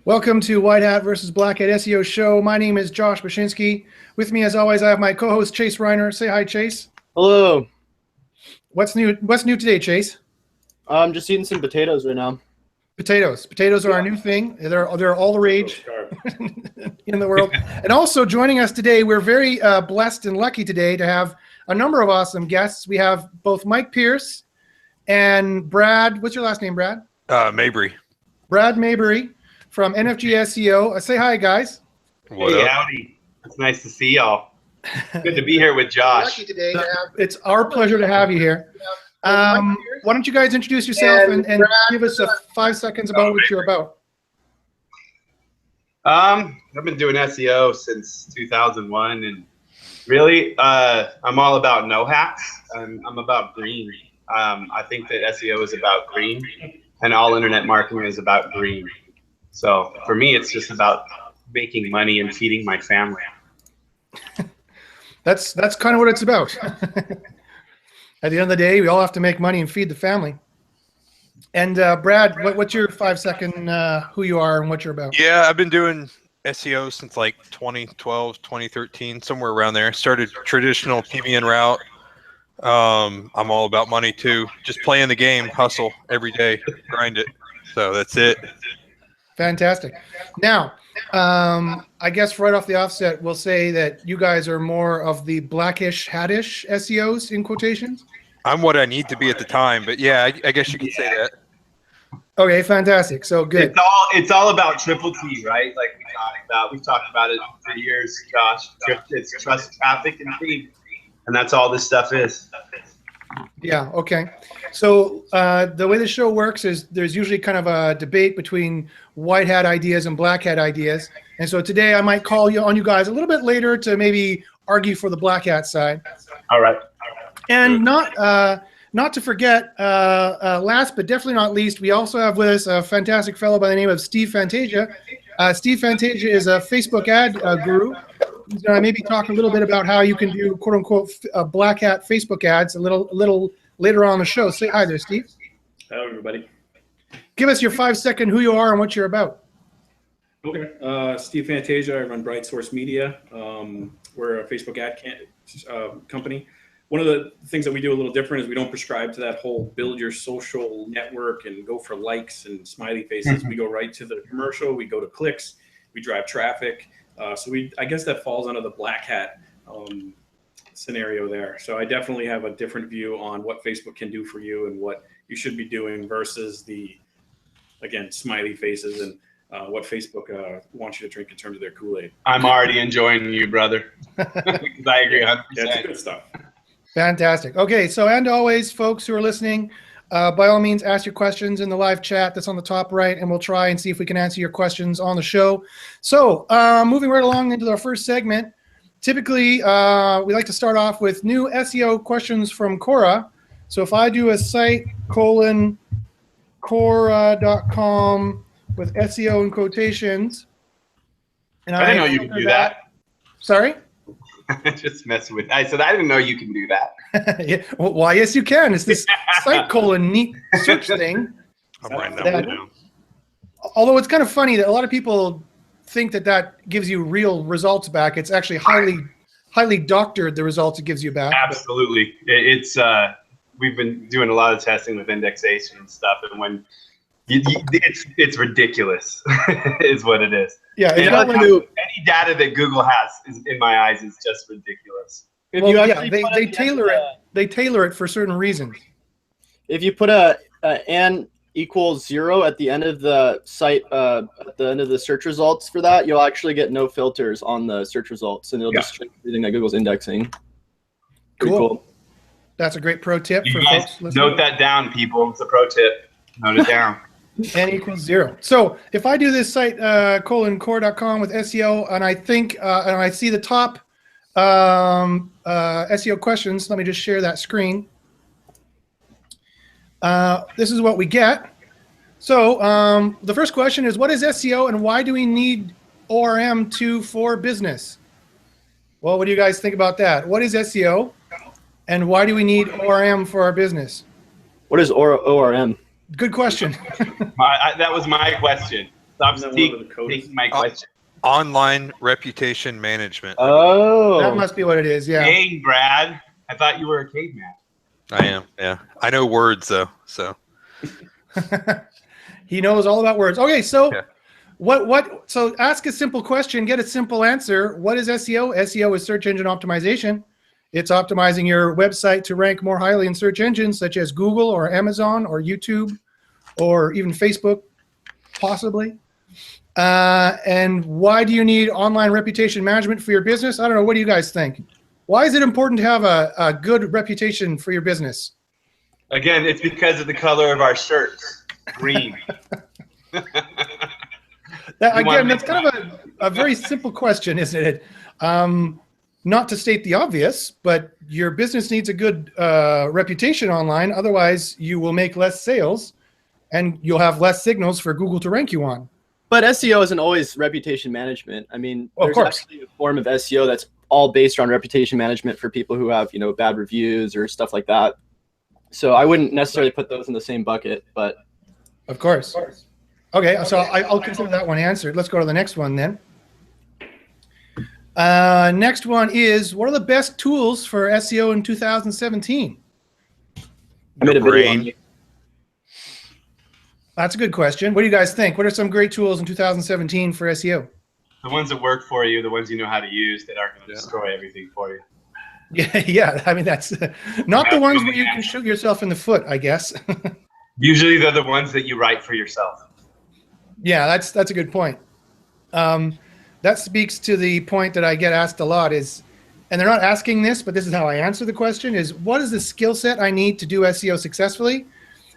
Welcome to White Hat versus Black Hat SEO Show. My name is Josh Bachynski. With me, as always, I have my co-host Chase Reiner. Say hi, Chase. Hello. What's new today, Chase? I'm just eating some potatoes right now. Potatoes. Potatoes are our new thing. They're all the rage in the world. And also joining us today, we're very blessed and lucky today to have a number of awesome guests. We have both Mike Pierce and Brad. What's your last name, Brad? Mabry. Brad Mabry from NFG SEO. Say hi, guys. What hey, up? howdy. It's nice to see y'all. Good to be here with Josh. Lucky today to have, it's our pleasure to have you here. Why don't you guys introduce yourself and give us 5 seconds about what you're about? I've been doing SEO since 2001, and really, I'm all about no hacks. I'm about green. I think that SEO is about green, and all internet marketing is about green. So for me, it's just about making money and feeding my family. That's kind of what it's about. At the end of the day, we all have to make money and feed the family. And Brad, what's your 5 second who you are and what you're about? Yeah, I've been doing SEO since like 2012, 2013, somewhere around there. Started traditional PBN route. I'm all about money too. Just playing the game, hustle every day, grind it. So that's it. Fantastic. Now, I guess right off the offset, we'll say that you guys are more of the blackish, hattish SEOs in quotations. I'm what I need to be at the time, but yeah, I guess you could say that. Okay, fantastic. So good. It's all about triple T, right? Like we've talked about it for years, Josh. It's trust, traffic, and feed, and that's all this stuff is. Yeah. Okay. So the way the show works is there's usually kind of a debate between white hat ideas and black hat ideas. And so today I might call on you guys a little bit later to maybe argue for the black hat side. All right. And not to forget, last but definitely not least, we also have with us a fantastic fellow by the name of Steve Fantasia. Steve Fantasia is a Facebook ad guru. He's going to maybe talk a little bit about how you can do quote unquote black hat Facebook ads a little later on the show. Say hi there, Steve. Hello, everybody. Give us your 5 second who you are and what you're about. Okay. Steve Fantasia. I run Bright Source Media. We're a Facebook ad company. One of the things that we do a little different is we don't prescribe to that whole build your social network and go for likes and smiley faces. We go right to the commercial. We go to clicks. We drive traffic. I guess that falls under the black hat scenario there. So I definitely have a different view on what Facebook can do for you and what you should be doing versus the, again, smiley faces and what Facebook wants you to drink in terms of their Kool-Aid. I'm already enjoying you, brother. Because I agree 100%. Yeah, it's good stuff. Fantastic. Okay, so and always, folks who are listening, by all means, ask your questions in the live chat that's on the top right, and we'll try and see if we can answer your questions on the show. So moving right along into our first segment, typically we like to start off with new SEO questions from Quora. So if I do a site Quora.com with SEO in quotations. And I didn't know you could do that. Sorry? Just messing with. I said I didn't know you can do that. Yeah, well, why, yes, you can. It's this site neat search thing. I'm writing that one down. Although it's kind of funny that a lot of people think that gives you real results back. It's actually highly doctored, the results it gives you back. Absolutely. It's we've been doing a lot of testing with indexation and stuff, and when it's ridiculous is what it is. Yeah, any data that Google has in my eyes is just ridiculous. They tailor it. They tailor it for certain reasons. If you put a n equals 0 at the end of the site, at the end of the search results for that, you'll actually get no filters on the search results, and it'll just check everything that Google's indexing. Cool. That's a great pro tip for folks listening. Note that down, people. It's a pro tip. Note it down. N equals 0. So if I do this site Quora.com with SEO, and I think and I see the top SEO questions, let me just share that screen. This is what we get. So the first question is, what is SEO and why do we need ORM for business? Well, what do you guys think about that? What is SEO and why do we need ORM for our business? What is ORM? Good question. That was my question. Stop Isn't that one of the codes? taking my question. Online reputation management. Oh, That must be what it is. Yeah. Dang, Brad. I thought you were a caveman. I am. Yeah. I know words though. So He knows all about words. Okay, so Yeah. so ask a simple question, get a simple answer. What is SEO? SEO is search engine optimization. It's optimizing your website to rank more highly in search engines such as Google or Amazon or YouTube or even Facebook, possibly. And why do you need online reputation management for your business? I don't know. What do you guys think? Why is it important to have a good reputation for your business? Again, it's because of the color of our shirts. Green. Again, that's kind of a very simple question, isn't it? Not to state the obvious, but your business needs a good reputation online. Otherwise, you will make less sales and you'll have less signals for Google to rank you on. but SEO isn't always reputation management. I mean, Of there's course. actually a form of SEO that's all based on reputation management for people who have, bad reviews or stuff like that. So I wouldn't necessarily put those in the same bucket, but Of course. Okay, so I'll consider that one answered. Let's go to the next one then. Next one is, what are the best tools for SEO in 2017? I made a video on brain. it. That's a good question. What do you guys think? What are some great tools in 2017 for SEO? The ones that work for you, the ones you know how to use, that aren't going to destroy everything for you. Yeah. I mean, that's not the ones where you can shoot yourself in the foot, I guess. Usually they're the ones that you write for yourself. Yeah, that's a good point. That speaks to the point that I get asked a lot is, and they're not asking this, but this is how I answer the question, is what is the skill set I need to do SEO successfully?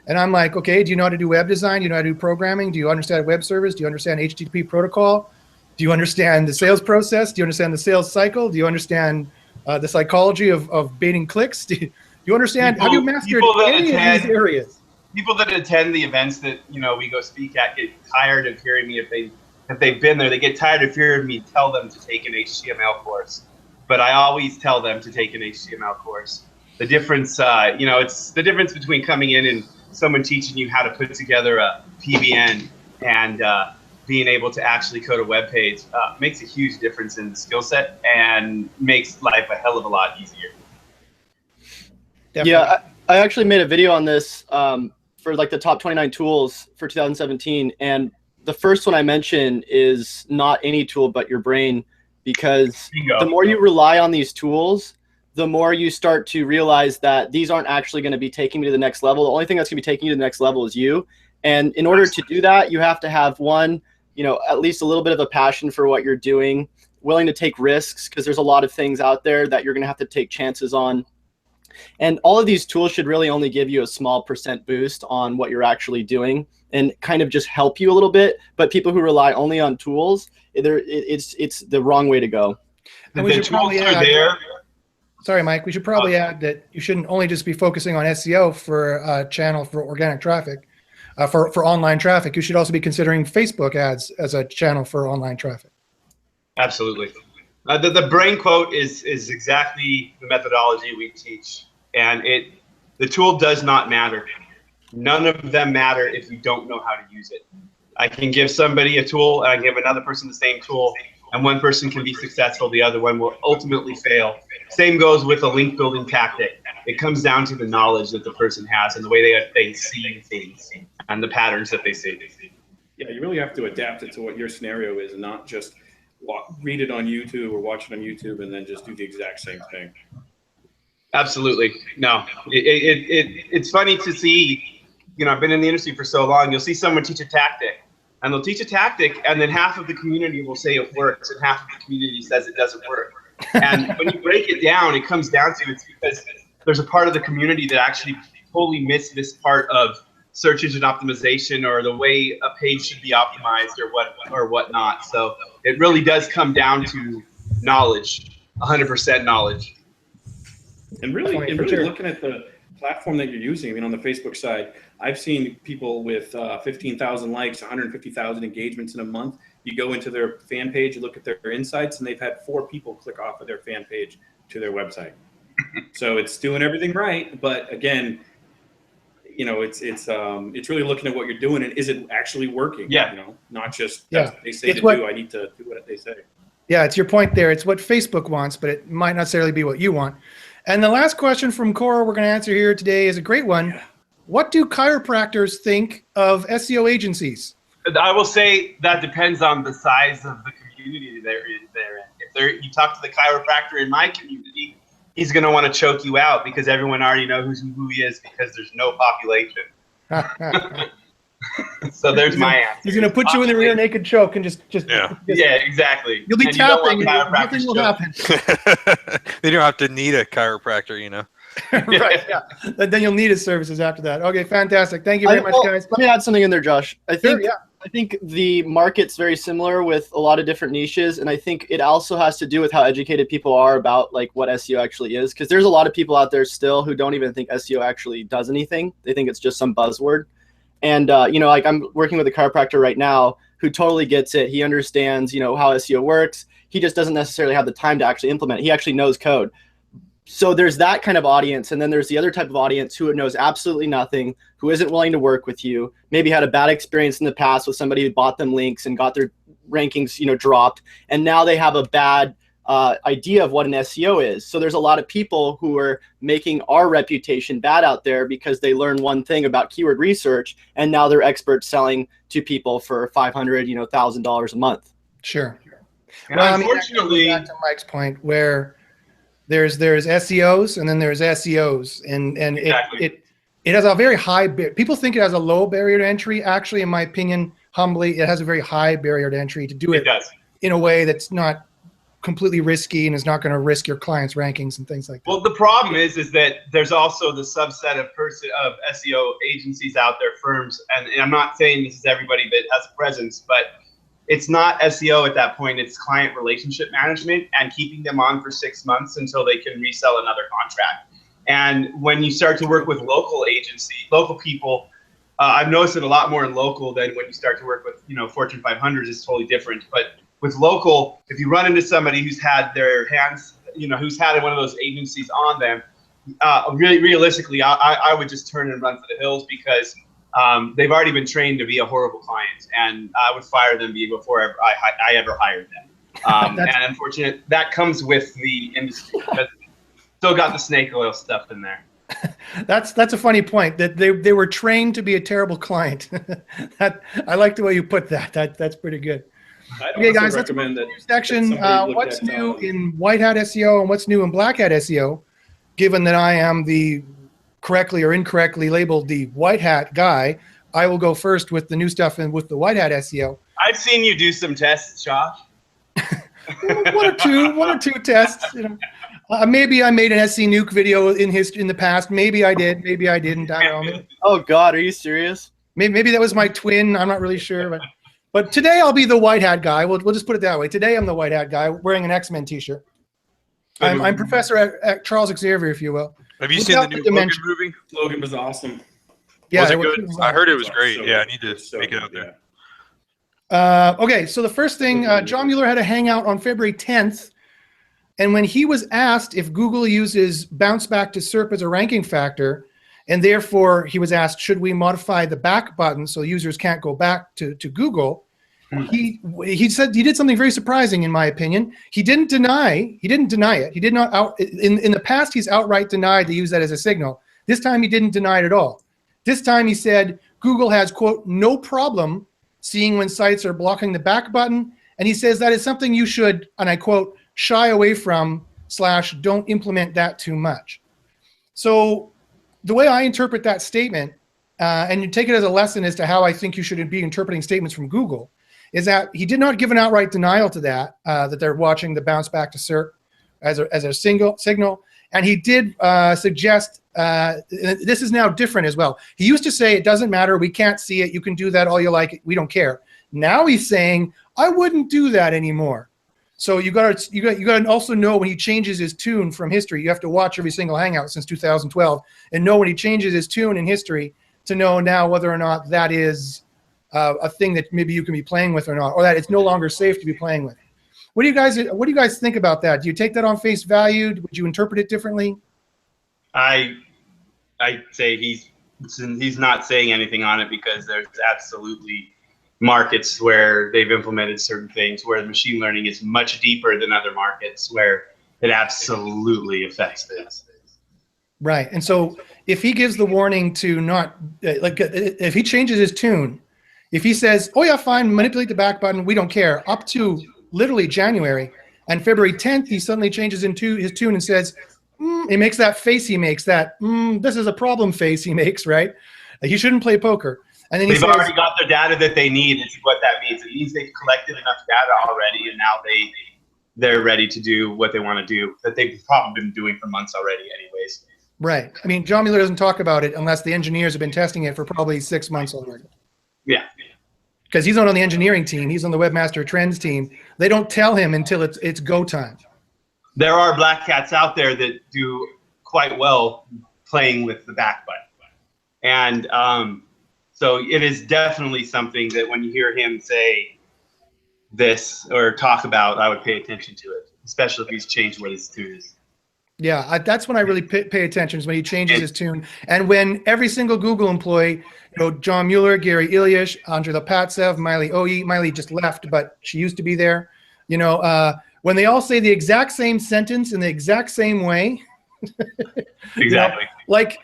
And I'm like, okay, do you know how to do web design? Do you know how to do programming? Do you understand web service? Do you understand HTTP protocol? Do you understand the sales process? Do you understand the sales cycle? Do you understand the psychology of baiting clicks? Do you understand? Have you mastered any of these areas? People that attend the events that we go speak at get tired of hearing me if they've been there. They get tired of hearing me tell them to take an HTML course, but I always tell them to take an HTML course. The difference, it's the difference between coming in and someone teaching you how to put together a PBN and being able to actually code a web page makes a huge difference in the skill set and makes life a hell of a lot easier. Definitely. Yeah, I actually made a video on this for like the top 29 tools for 2017. And the first one I mentioned is not any tool but your brain, because Bingo. the more you rely on these tools, the more you start to realize that these aren't actually going to be taking you to the next level. The only thing that's going to be taking you to the next level is you. And in order to do that, you have to have one, at least a little bit of a passion for what you're doing, willing to take risks, because there's a lot of things out there that you're going to have to take chances on. And all of these tools should really only give you a small % boost on what you're actually doing and kind of just help you a little bit. But people who rely only on tools, it's the wrong way to go. And we should probably are there. Sorry, Mike. We should probably add that you shouldn't only just be focusing on SEO for a channel for organic traffic, for online traffic. You should also be considering Facebook ads as a channel for online traffic. Absolutely. The brain quote is exactly the methodology we teach, and the tool does not matter. None of them matter if you don't know how to use it. I can give somebody a tool, and I can give another person the same tool, and one person can be successful, the other one will ultimately fail. Same goes with a link building tactic. It comes down to the knowledge that the person has and the way they see things and the patterns that they see. Yeah, you really have to adapt it to what your scenario is and not just read it on YouTube or watch it on YouTube and then just do the exact same thing. Absolutely. No, it's funny to see, I've been in the industry for so long, you'll see someone teach a tactic and they'll teach a tactic and then half of the community will say it works and half of the community says it doesn't work. And when you break it down, it comes down to it's because there's a part of the community that actually totally missed this part of search engine optimization or the way a page should be optimized or whatnot. So it really does come down to knowledge, 100% knowledge. And really looking at the platform that you're using, I mean, on the Facebook side, I've seen people with 15,000 likes, 150,000 engagements in a month. You go into their fan page, you look at their insights, and they've had 4 people click off of their fan page to their website. So it's doing everything right. But again, it's really looking at what you're doing and is it actually working? Yeah. Not just that's what they say to do. I need to do what they say. Yeah, it's your point there. It's what Facebook wants, but it might not necessarily be what you want. And the last question from Cora we're going to answer here today is a great one. Yeah. What do chiropractors think of SEO agencies? I will say that depends on the size of the community they're in. If you talk to the chiropractor in my community, he's going to want to choke you out because everyone already knows who he is because there's no population. So there's my answer. He's going to put you in the rear naked choke and just yeah, exactly. You'll be tapping and nothing will happen. They don't have to need a chiropractor, Right, yeah. Then you'll need his services after that. Okay, fantastic. Thank you very much, guys. Let me add something in there, Josh. I think the market's very similar with a lot of different niches, and I think it also has to do with how educated people are about like what SEO actually is, because there's a lot of people out there still who don't even think SEO actually does anything. They think it's just some buzzword. And like I'm working with a chiropractor right now who totally gets it. He understands, how SEO works. He just doesn't necessarily have the time to actually implement it. He actually knows code. So there's that kind of audience, and then there's the other type of audience who knows absolutely nothing, who isn't willing to work with you, maybe had a bad experience in the past with somebody who bought them links and got their rankings, dropped, and now they have a bad idea of what an SEO is. So there's a lot of people who are making our reputation bad out there because they learn one thing about keyword research, and now they're experts selling to people for $500, $1,000 a month. Sure. Well, unfortunately, back to Mike's point, where there's SEOs and then there's SEOs, and exactly. it has a very high people think it has a low barrier to entry. Actually, in my opinion, humbly, it has a very high barrier to entry to do it in a way that's not completely risky and is not going to risk your clients' rankings and things like that. Well, the problem is that there's also the subset of SEO agencies out there, firms, and I'm not saying this is everybody that has a presence, but it's not SEO at that point. It's client relationship management and keeping them on for 6 months until they can resell another contract. And when you start to work with local people, I've noticed it a lot more in local than when you start to work with, Fortune 500s. It's totally different. But with local, if you run into somebody who's had their hands, who's had one of those agencies on them, really realistically, I would just turn and run for the hills because they've already been trained to be a horrible client, and I would fire them before I ever hired them. And unfortunately, that comes with the industry because still got the snake oil stuff in there. That's a funny point, that they were trained to be a terrible client. I like the way you put that. That's pretty good. Okay, guys, let's recommend that section. What's new in White Hat SEO and what's new in Black Hat SEO? Given that I am the correctly or incorrectly labeled the White Hat guy, I will go first with the new stuff and with the White Hat SEO. I've seen you do some tests, Josh. one or two tests. Maybe I made an SC Nuke video in the past. Maybe I did. Maybe I didn't. I don't know. Oh God, are you serious? Maybe that was my twin. I'm not really sure, but today I'll be the White Hat guy. We'll just put it that way. Today I'm the White Hat guy wearing an X-Men t-shirt. I'm Professor at Charles Xavier, if you will. Have you seen the new Logan movie? Logan was awesome. Yeah, was it good? I heard it was great. Yeah, I need to make it out there. Okay, so the first thing, John Mueller had a hangout on February 10th, and when he was asked if Google uses bounce back to SERP as a ranking factor, and therefore he was asked, should we modify the back button so users can't go back to Google? He said he did something very surprising, in my opinion. He didn't deny it. He did not in the past he's outright denied to use that as a signal. This time he didn't deny it at all. This time he said Google has, quote, no problem seeing when sites are blocking the back button, and he says that is something you should, and I quote, shy away from / don't implement that too much. So the way I interpret that statement, and you take it as a lesson as to how I think you should be interpreting statements from Google, is that he did not give an outright denial to that, that they're watching the bounce back to SERP as a signal. And he did suggest, this is now different as well. He used to say, it doesn't matter, we can't see it, you can do that all you like, we don't care. Now he's saying, I wouldn't do that anymore. So you got to also know when he changes his tune from history. You have to watch every single hangout since 2012 and know when he changes his tune in history to know now whether or not that is a thing that maybe you can be playing with or not, or that it's no longer safe to be playing with. What do you guys think about that? Do you take that on face value? Would you interpret it differently? I say he's he's not saying anything on it because there's absolutely markets where they've implemented certain things where machine learning is much deeper than other markets where it absolutely affects things. Right. And so if he gives the warning to not, like, if he changes his tune, if he says, oh yeah, fine, manipulate the back button, we don't care, up to literally January, and February 10th, he suddenly changes into his tune and says, he makes that face he makes, that, this is a problem face he makes, right? Like, he shouldn't play poker. And then they've already got the data that they need. It's what that means. It means they've collected enough data already, and now they're ready to do what they want to do, that they've probably been doing for months already anyways. Right. I mean, John Mueller doesn't talk about it unless the engineers have been testing it for probably 6 months already. Yeah. Because he's not on the engineering team. He's on the Webmaster Trends team. They don't tell him until it's go time. There are black cats out there that do quite well playing with the back button. And so it is definitely something that when you hear him say this or talk about, I would pay attention to it, especially if he's changed what his tune is. Yeah, that's when I really pay attention, is when he changes his tune. And when every single Google employee, John Mueller, Gary Ilyich, Andrei Lopatsev, Miley Oye, Miley just left, but she used to be there. When they all say the exact same sentence in the exact same way. Exactly. Like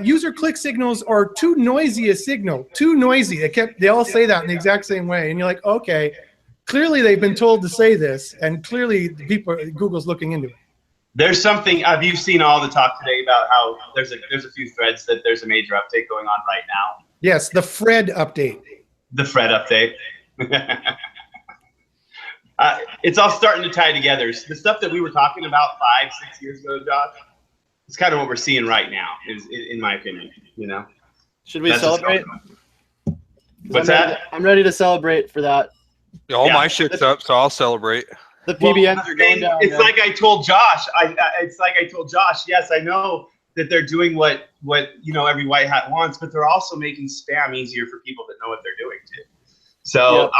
user click signals are too noisy a signal, too noisy. They all say that in the exact same way. And you're like, okay, clearly they've been told to say this, and clearly Google's looking into it. There's something, you've seen all the talk today about how there's a few threads that there's a major update going on right now. Yes, the Fred update. The Fred update. It's all starting to tie together. The stuff that we were talking about 5-6 years ago, Josh, it's kind of what we're seeing right now, in my opinion. Should we celebrate? What's that? I'm ready to celebrate for that. All my shit's up, so I'll celebrate. The PBNs are going down. It's like I told Josh. Yes, I know that they're doing what every white hat wants, but they're also making spam easier for people that know what they're doing too. So yep.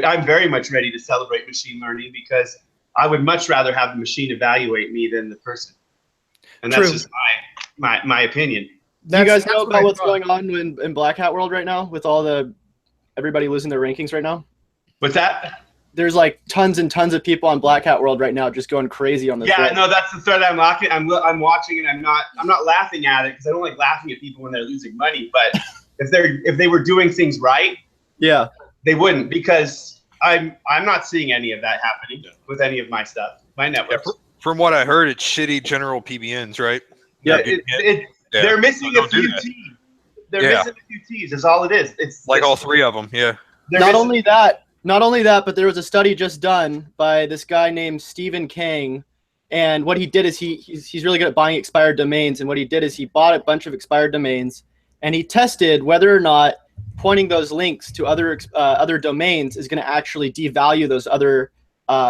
I'm very much ready to celebrate machine learning, because I would much rather have the machine evaluate me than the person. And that's just my opinion. Do you guys know about what's going on in Black Hat world right now with everybody losing their rankings right now? What's that? There's like tons and tons of people on Black Hat world right now just going crazy on this. Yeah, no, that's the thread I'm watching. I'm watching, and I'm not laughing at it, because I don't like laughing at people when they're losing money. But if they were doing things right, yeah, they wouldn't, because I'm not seeing any of that happening with any of my stuff, my networks. Yeah, from what I heard, it's shitty general PBNs, right? Yeah, they're missing a few T's. They're missing a few T's. That's all it is. It's like all three of them. Yeah. Not only that, but there was a study just done by this guy named Stephen Kang, and what he did is he's really good at buying expired domains, and what he did is he bought a bunch of expired domains, and he tested whether or not pointing those links to other domains is going to actually devalue those other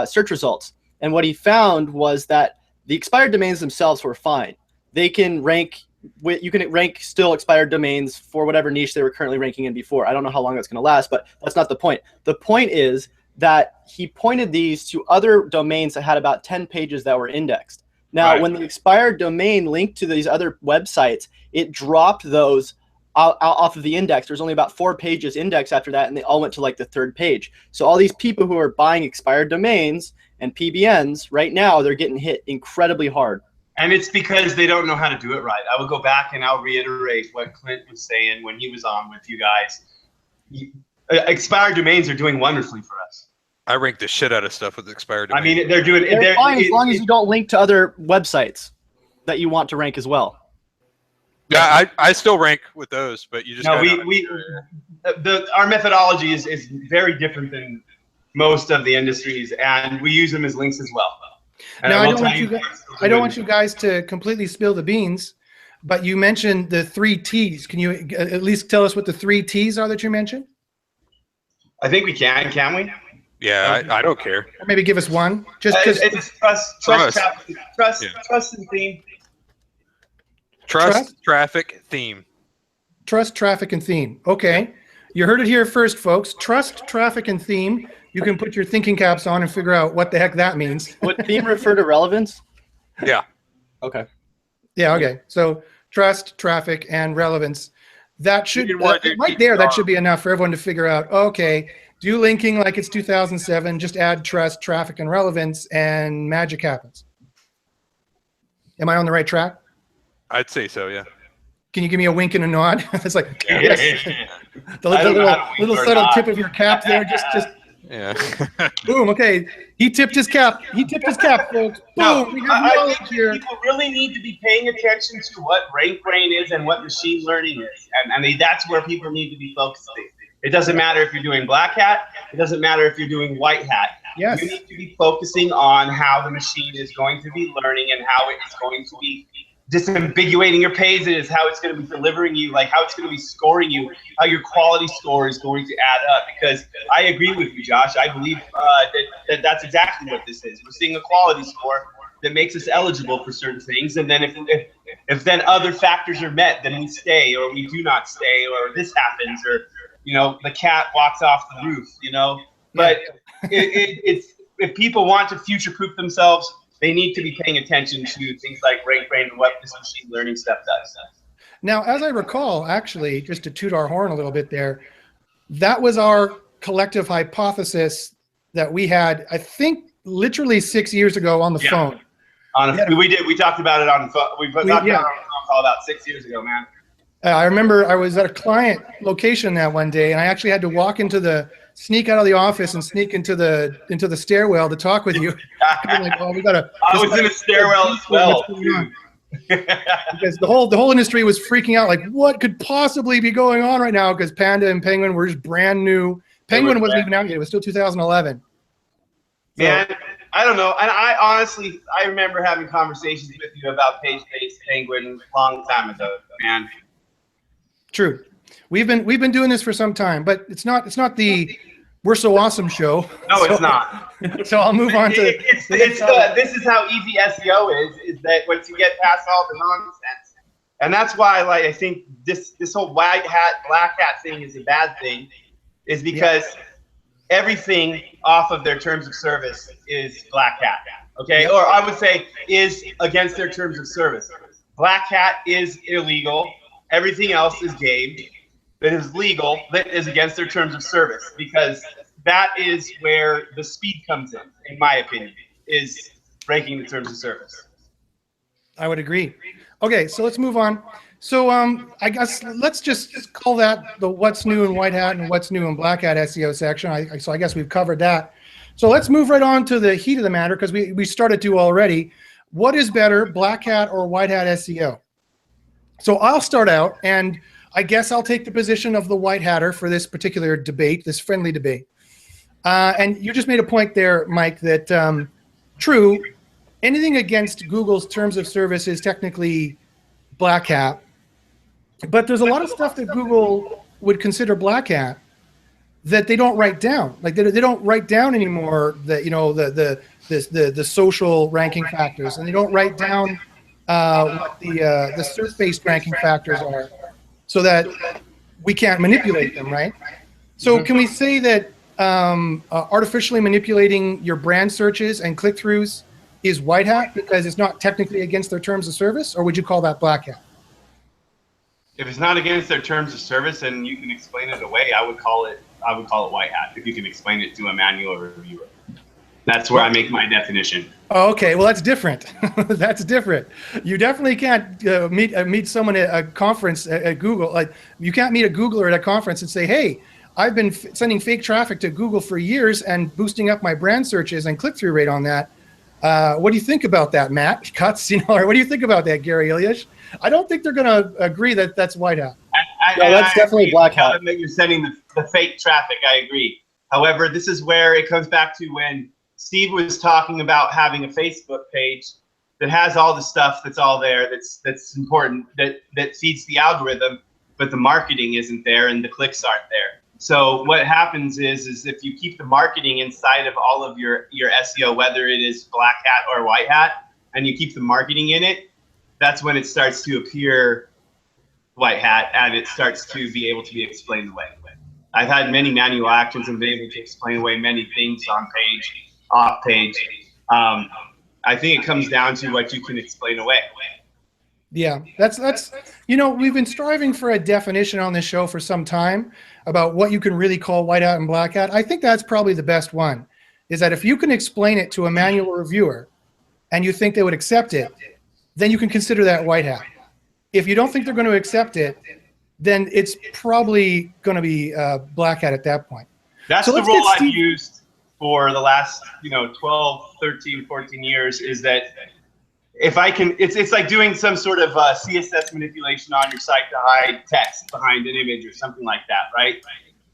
search results. And what he found was that the expired domains themselves were fine. They can rank. You can rank still expired domains for whatever niche they were currently ranking in before. I don't know how long that's going to last, but that's not the point. The point is that he pointed these to other domains that had about 10 pages that were indexed. Now, when the expired domain linked to these other websites, it dropped those off of the index. There's only about 4 pages indexed after that, and they all went to like the 3rd page. So all these people who are buying expired domains and PBNs right now, they're getting hit incredibly hard. And it's because they don't know how to do it right. I will go back and I'll reiterate what Clint was saying when he was on with you guys. Expired domains are doing wonderfully for us. I rank the shit out of stuff with expired domains. I mean, they're fine as long as you don't link to other websites that you want to rank as well. Yeah, I still rank with those, but you just our methodology is very different than most of the industries, and we use them as links as well. And now, I don't want you guys to completely spill the beans, but you mentioned the 3 T's. Can you at least tell us what the 3 T's are that you mentioned? I think we can we? Yeah, I don't care. Or maybe give us one. Just it's trust, and theme. Trust, traffic, theme. Trust, traffic, and theme. Okay. You heard it here first, folks. Trust, traffic, and theme. You can put your thinking caps on and figure out what the heck that means. Would theme refer to relevance? Yeah. Okay. Yeah, okay. So trust, traffic, and relevance. That should right there. TTR. That should be enough for everyone to figure out. Okay, do linking like it's 2007. Just add trust, traffic, and relevance, and magic happens. Am I on the right track? I'd say so, yeah. Can you give me a wink and a nod? It's like yes. the I don't know how to little wink or subtle nod. tip of your cap there. Just Yeah. boom. Okay, he tipped his cap. He tipped his cap, folks. Boom. We have I knowledge think here. people really need to be paying attention to what rank brain is and what machine learning is. And I mean, that's where people need to be focusing. It doesn't matter if you're doing black hat. It doesn't matter if you're doing white hat. Yes. You need to be focusing on how the machine is going to be learning and how it is going to be disambiguating your pages, how it's going to be delivering you, like how it's going to be scoring you, how your quality score is going to add up. Because I agree with you, Josh. I believe that that's exactly what this is. We're seeing a quality score that makes us eligible for certain things, and then if then other factors are met, then we stay or we do not stay, or this happens, or the cat walks off the roof. But it's if people want to future-proof themselves, they need to be paying attention to things like rank brain and what this machine learning stuff does. Now, as I recall, actually, just to toot our horn a little bit there, that was our collective hypothesis that we had, I think, literally 6 years ago on the phone. Honestly, we did. We talked about it on the phone. We talked about it on the phone call about 6 years ago, man. I remember I was at a client location that one day, and I actually had to sneak out of the office and sneak into the stairwell to talk with you. I'm like, well, I was in a stairwell as well. Because the whole industry was freaking out, like what could possibly be going on right now? Because Panda and Penguin were just brand new. Penguin wasn't even out yet; it was still 2011. Man, I don't know. And I remember having conversations with you about page-based Penguin a long time ago, man. True. We've been doing this for some time, but it's not the We're So Awesome show. No, it's not. So I'll move on to this is how easy SEO is that once you get past all the nonsense. And that's why I think this whole white hat, black hat thing is a bad thing, is because everything off of their terms of service is black hat. Okay? Or I would say is against their terms of service. Black hat is illegal. Everything else is game. That is legal, that is against their terms of service, because that is where the speed comes in my opinion, is breaking the terms of service. I would agree. Okay, so let's move on. So I guess let's just call that the what's new in white hat and what's new in black hat SEO section. So I guess we've covered that. So let's move right on to the heat of the matter, because we started to already. What is better, black hat or white hat SEO? So I'll start out, and I guess I'll take the position of the white hatter for this particular debate, this friendly debate. And you just made a point there, Mike, that true, anything against Google's terms of service is technically black hat. But there's a lot of stuff that Google would consider black hat that they don't write down. Like they don't write down anymore the social ranking factors, and they don't write down what the search-based ranking factors are, so that we can't manipulate them, right? So can we say that artificially manipulating your brand searches and click-throughs is white hat because it's not technically against their terms of service, or would you call that black hat? If it's not against their terms of service and you can explain it away, I would call it white hat if you can explain it to a manual reviewer. That's where I make my definition. Oh, okay, well that's different. That's different. You definitely can't meet someone at a conference at Google. Like you can't meet a Googler at a conference and say, "Hey, I've been sending fake traffic to Google for years and boosting up my brand searches and click-through rate on that. What do you think about that, Matt Cutts? Or what do you think about that, Gary Ilyich?" I don't think they're going to agree that that's white hat. No, that's definitely black hat. That you're sending the fake traffic. I agree. However, this is where it comes back to when Steve was talking about having a Facebook page that has all the stuff that's all there, that's important, that feeds the algorithm, but the marketing isn't there and the clicks aren't there. So what happens is if you keep the marketing inside of all of your SEO, whether it is black hat or white hat, and you keep the marketing in it, that's when it starts to appear white hat and it starts to be able to be explained away. I've had many manual actions and been able to explain away many things on page, off page. I think it comes down to what you can explain away. Yeah, that's you know, we've been striving for a definition on this show for some time about what you can really call white hat and black hat. I think that's probably the best one, is that if you can explain it to a manual reviewer and you think they would accept it, then you can consider that white hat. If you don't think they're going to accept it, then it's probably going to be black hat at that point. That's So the let's rule get I've Steve- used for the last, 12, 13, 14 years, is that if I can, it's like doing some sort of CSS manipulation on your site to hide text behind an image or something like that, right?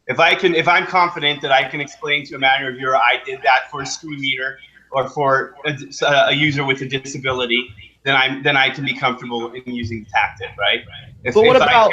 If I'm confident that I can explain to a manual reviewer I did that for a screen meter or for a user with a disability, then I can be comfortable in using the tactic, right? But what about?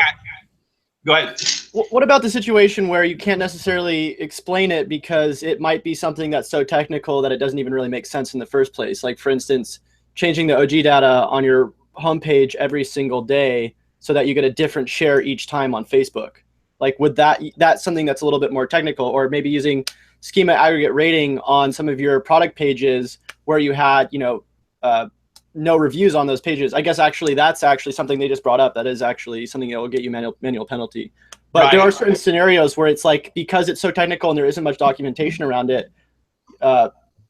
Go ahead. What about the situation where you can't necessarily explain it because it might be something that's so technical that it doesn't even really make sense in the first place? Like, for instance, changing the OG data on your homepage every single day so that you get a different share each time on Facebook. Like, would that's something that's a little bit more technical? Or maybe using schema aggregate rating on some of your product pages where you had, no reviews on those pages. I guess that's actually something they just brought up. That is actually something that will get you manual penalty. But Right. There are certain scenarios where it's like, because it's so technical and there isn't much documentation around it,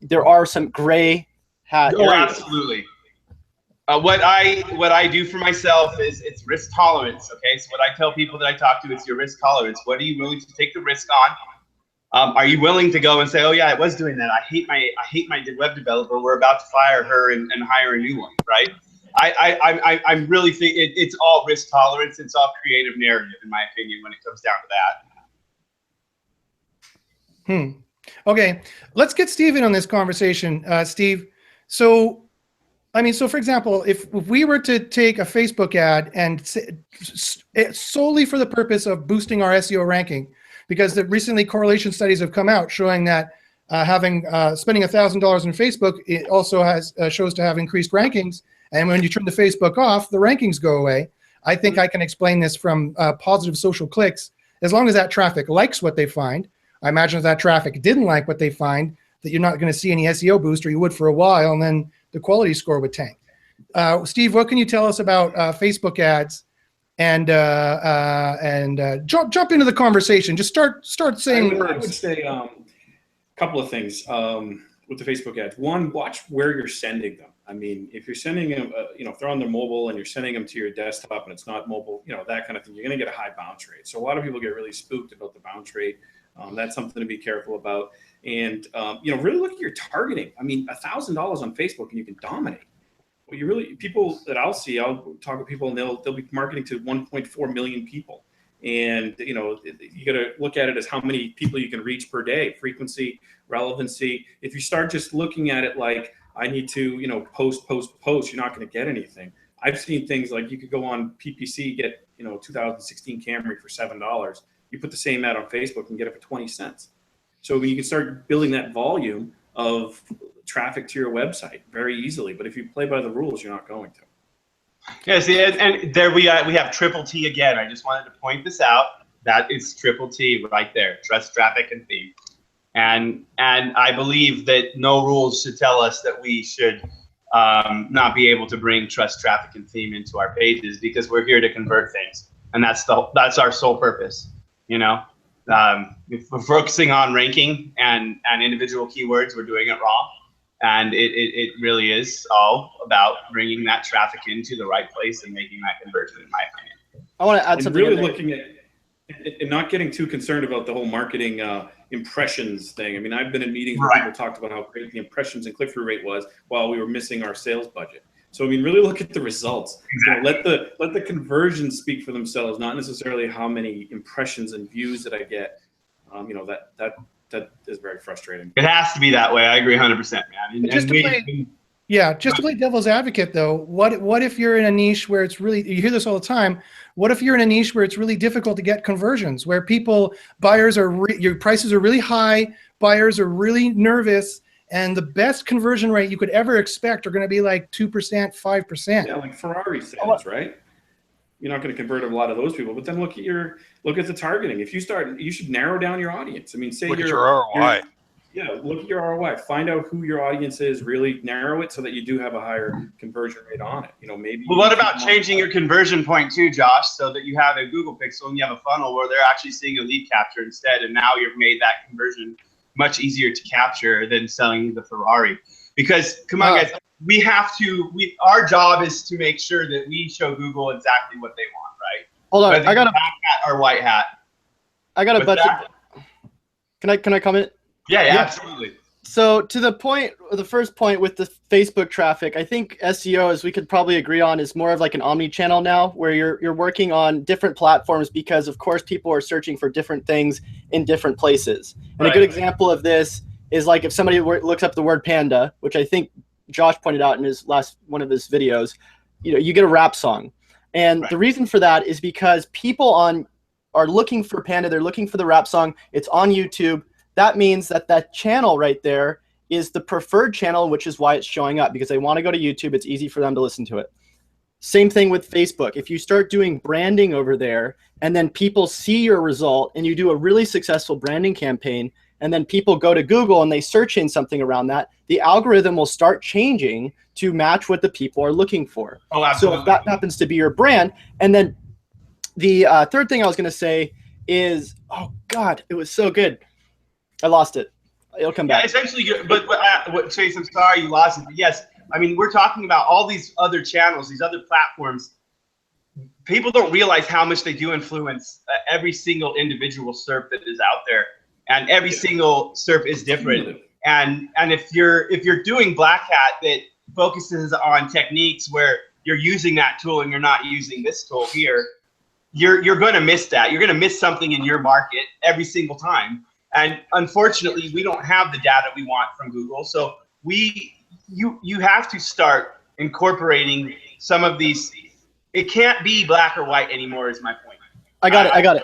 there are some gray hat Oh, areas. absolutely. What I do for myself is it's risk tolerance. Okay, so what I tell people that I talk to is your risk tolerance. What are you willing to take the risk on? Are you willing to go and say, oh yeah, I was doing that. I hate my web developer. We're about to fire her and hire a new one, right? I really think it's all risk tolerance. It's all creative narrative, in my opinion, when it comes down to that. Okay, let's get Steve in on this conversation. Steve, so for example, if we were to take a Facebook ad and solely for the purpose of boosting our SEO ranking, because recently correlation studies have come out showing that spending $1,000 in Facebook, it also shows to have increased rankings. And when you turn the Facebook off, the rankings go away. I think I can explain this from positive social clicks. As long as that traffic likes what they find, I imagine if that traffic didn't like what they find, that you're not going to see any SEO boost, or you would for a while, and then the quality score would tank. Steve, what can you tell us about Facebook ads? And jump into the conversation. Just start saying words. I would say a couple of things with the Facebook ads. One, watch where you're sending them. I mean, if you're sending them, if they're on their mobile and you're sending them to your desktop and it's not mobile, that kind of thing, you're going to get a high bounce rate. So a lot of people get really spooked about the bounce rate. That's something to be careful about. And, really look at your targeting. I mean, $1,000 on Facebook and you can dominate. Well, people that I'll talk with people and they'll be marketing to 1.4 million people. And, you got to look at it as how many people you can reach per day, frequency, relevancy. If you start just looking at it like, I need to, post, you're not going to get anything. I've seen things like you could go on PPC, get, 2016 Camry for $7. You put the same ad on Facebook and get it for 20 cents. So you can start building that volume of traffic to your website very easily. But if you play by the rules, you're not going to. Yes, and there we have triple T again. I just wanted to point this out. That is triple T right there. Trust, traffic, and theme. And I believe that no rules should tell us that we should not be able to bring trust, traffic, and theme into our pages, because we're here to convert things, and that's our sole purpose. If we're focusing on ranking and individual keywords, we're doing it wrong. And it really is all about bringing that traffic into the right place and making that conversion, in my opinion. I want to add something. Really looking at and not getting too concerned about the whole marketing impressions thing. I mean, I've been in meetings where people talked about how great the impressions and click-through rate was while we were missing our sales budget. So, I mean, really look at the results. Exactly. Let the conversions speak for themselves, not necessarily how many impressions and views that I get. That is very frustrating. It has to be that way. I agree 100%, man. Just to play devil's advocate, though, what if you're in a niche where it's really, you hear this all the time, what if you're in a niche where it's really difficult to get conversions, where your prices are really high, buyers are really nervous, and the best conversion rate you could ever expect are going to be like 2%, 5%. Yeah, like Ferrari sales, right? You're not going to convert a lot of those people, but then look at the targeting. If you should narrow down your audience. I mean, say look at your ROI. Yeah, look at your ROI. Find out who your audience is. Really narrow it so that you do have a higher conversion rate on it. Maybe. Well, what about changing your conversion point too, Josh, so that you have a Google Pixel and you have a funnel where they're actually seeing a lead capture instead, and now you've made that conversion much easier to capture than selling you the Ferrari. Because come on, guys, we have to. Our job is to make sure that we show Google exactly what they want, right? Hold on, Whether I got a black hat or white hat. I got a bunch of. Can I comment? Yeah, absolutely. So to the first point with the Facebook traffic, I think SEO, as we could probably agree on, is more of like an omni-channel now, where you're working on different platforms because, of course, people are searching for different things in different places. And a good example of this is like if somebody looks up the word panda, which I think Josh pointed out in his one of his videos, you get a rap song. And the reason for that is because people are looking for panda, they're looking for the rap song, it's on YouTube. That means that channel right there is the preferred channel, which is why it's showing up, because they want to go to YouTube. It's easy for them to listen to it. Same thing with Facebook. If you start doing branding over there and then people see your result and you do a really successful branding campaign and then people go to Google and they search in something around that, the algorithm will start changing to match what the people are looking for. Oh, absolutely. So if that happens to be your brand. And then the third thing I was going to say is, oh God, it was so good. I lost it. It'll come back. Yeah, essentially, but Chase, I'm sorry you lost it. But yes, I mean, we're talking about all these other channels, these other platforms. People don't realize how much they do influence every single individual SERP that is out there, and every single SERP is different. And if you're doing black hat that focuses on techniques where you're using that tool and you're not using this tool here, you're going to miss that. You're going to miss something in your market every single time. And unfortunately, we don't have the data we want from Google. So you have to start incorporating some of these. It can't be black or white anymore is my point. I got it.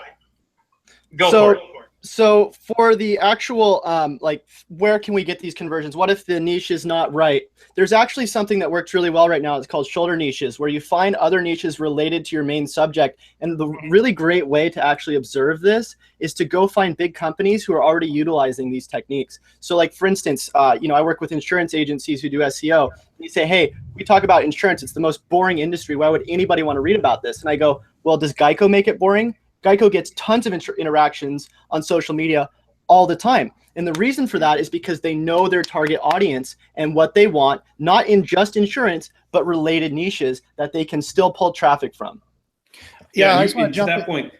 Go for it. So for the actual, like, where can we get these conversions? What if the niche is not right? There's actually something that works really well right now. It's called shoulder niches, where you find other niches related to your main subject. And the really great way to actually observe this is to go find big companies who are already utilizing these techniques. So like, for instance, I work with insurance agencies who do SEO. They say, hey, we talk about insurance. It's the most boring industry. Why would anybody want to read about this? And I go, well, does Geico make it boring? Geico gets tons of interactions on social media all the time. And the reason for that is because they know their target audience and what they want, not in just insurance, but related niches that they can still pull traffic from. Yeah, I just want to jump to that point.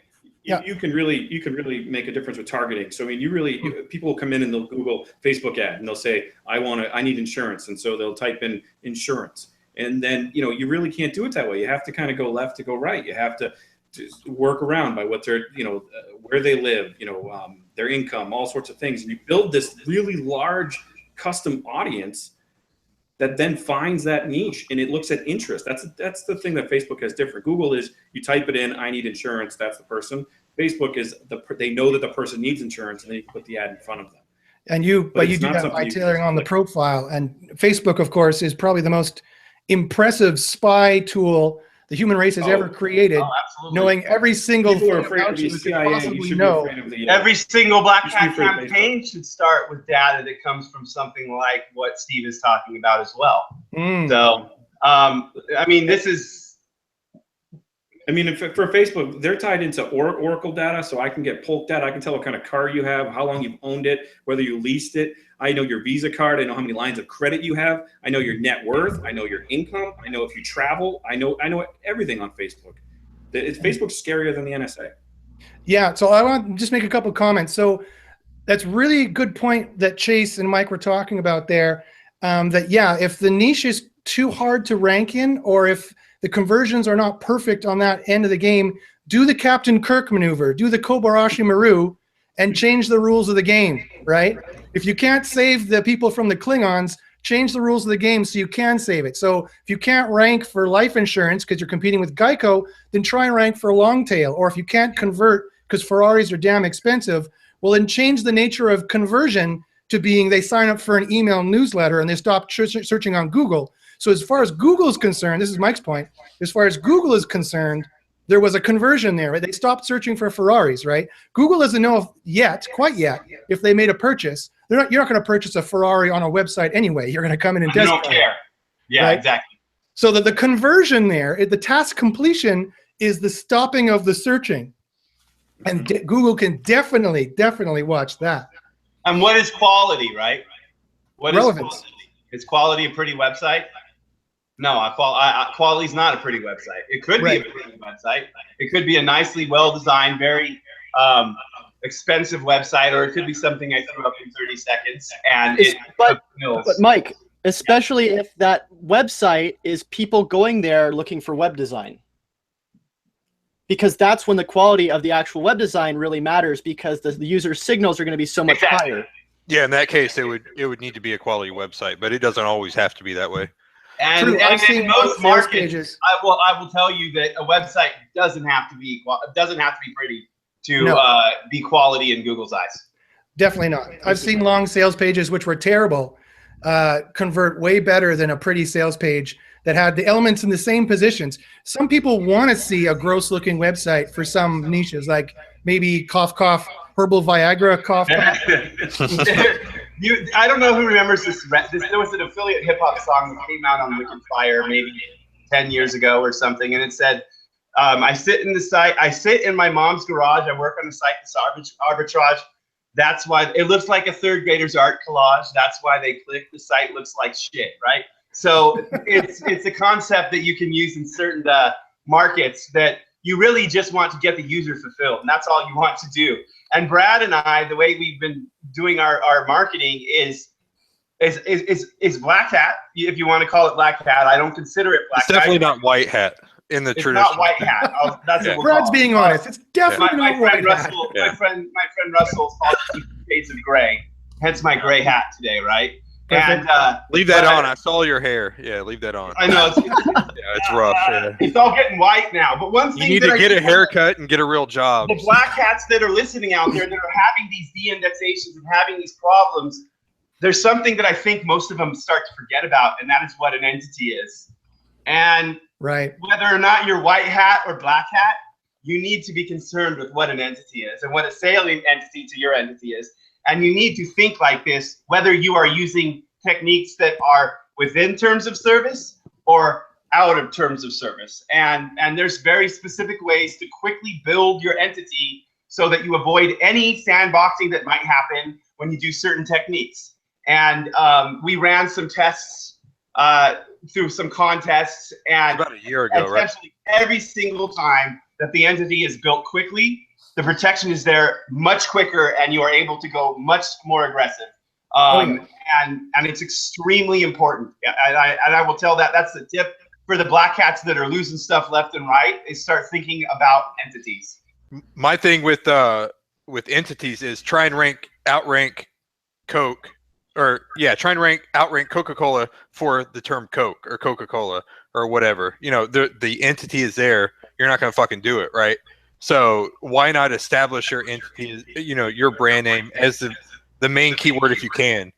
You can really make a difference with targeting. So I mean, people will come in and they'll Google Facebook ad and they'll say, I need insurance, and so they'll type in insurance, and then you really can't do it that way. You have to kind of go left to go right. You have to work around by what they're, where they live, their income, all sorts of things. And you build this really large custom audience that then finds that niche and it looks at interest. That's the thing that Facebook has different. Google is you type it in, I need insurance, that's the person. Facebook is they know that the person needs insurance and they put the ad in front of them. And you do that by tailoring on the profile. And Facebook, of course, is probably the most impressive spy tool the human race has ever created, knowing every single thing about you could possibly know. Every single black hat campaign should start with data that comes from something like what Steve is talking about as well. So, I mean, this is. I mean, for Facebook, they're tied into Oracle data, so I can get Polk data. I can tell what kind of car you have, how long you've owned it, whether you leased it. I know your Visa card. I know how many lines of credit you have. I know your net worth. I know your income. I know if you travel. I know everything on Facebook. Facebook's scarier than the NSA. Yeah, so I want to just make a couple of comments. So that's really a good point that Chase and Mike were talking about there. If the niche is too hard to rank in, or if the conversions are not perfect on that end of the game, do the Captain Kirk maneuver, do the Kobayashi Maru, and change the rules of the game, right? If you can't save the people from the Klingons, change the rules of the game so you can save it. So if you can't rank for life insurance because you're competing with Geico, then try and rank for long tail. Or if you can't convert because Ferraris are damn expensive, well, then change the nature of conversion to being they sign up for an email newsletter and they stop searching on Google. So as far as Google is concerned, this is Mike's point, as far as Google is concerned, there was a conversion there, right? They stopped searching for Ferraris, right? Google doesn't know quite yet, if they made a purchase You're not going to purchase a Ferrari on a website anyway. You're going to come in and You test don't drive it, care. Yeah, right? exactly. So that the conversion there, the task completion is the stopping of the searching. And Google can definitely watch that. And what is quality, right? What Relevance. is quality? Is quality a pretty website? No, quality is not a pretty website. It could be a pretty website. It could be a nicely well-designed, very expensive website, or it could be something I threw up in 30 seconds. And but Mike, especially if that website is people going there looking for web design. Because that's when the quality of the actual web design really matters, because the user signals are going to be so much higher. Yeah, in that case, it would need to be a quality website, but it doesn't always have to be that way. And, True, I've seen most sales markets, I will tell you that a website doesn't have to be pretty to be quality in Google's eyes. Definitely not. I've seen long sales pages, which were terrible, convert way better than a pretty sales page that had the elements in the same positions. Some people want to see a gross looking website for some niches, like maybe cough, herbal Viagra, cough. I don't know who remembers this. There was an affiliate hip hop song that came out on Wicked Fire maybe 10 years ago or something, and it said, I sit in my mom's garage. I work on a site that's arbitrage. That's why it looks like a third grader's art collage. That's why they click. The site looks like shit, right? So it's a concept that you can use in certain markets that you really just want to get the user fulfilled, and that's all you want to do. And Brad and I, the way we've been doing our marketing is black hat, if you want to call it black hat. I don't consider it black hat. It's definitely not white hat in the traditional. It's not white hat. That's what we'll Brad's call being it. honest. It's definitely my not white friend hat. Russell, my friend Russell calls it shades of gray. Hence my gray hat today, right? And leave that on. I saw your hair. Yeah, leave that on. I know It's rough. Yeah. It's all getting white now. But one thing you need to get a haircut and get a real job. The black hats that are listening out there that are having these de-indexations and having these problems, there's something that I think most of them start to forget about, and that is what an entity is. And whether or not you're white hat or black hat, you need to be concerned with what an entity is and what a salient entity to your entity is. And you need to think like this, whether you are using techniques that are within terms of service or out of terms of service. And there's very specific ways to quickly build your entity so that you avoid any sandboxing that might happen when you do certain techniques. And we ran some tests through some contests, and about a year ago, essentially every single time that the entity is built quickly, the protection is there much quicker, and you are able to go much more aggressive. And it's extremely important. And I will tell that's the tip for the black hats that are losing stuff left and right, is start thinking about entities. My thing with entities is try and outrank Coke, outrank Coca-Cola for the term Coke or Coca-Cola or whatever. You know, the entity is there. You're not going to fucking do it, right? So why not establish your entity, your brand name as the main keyword if you can,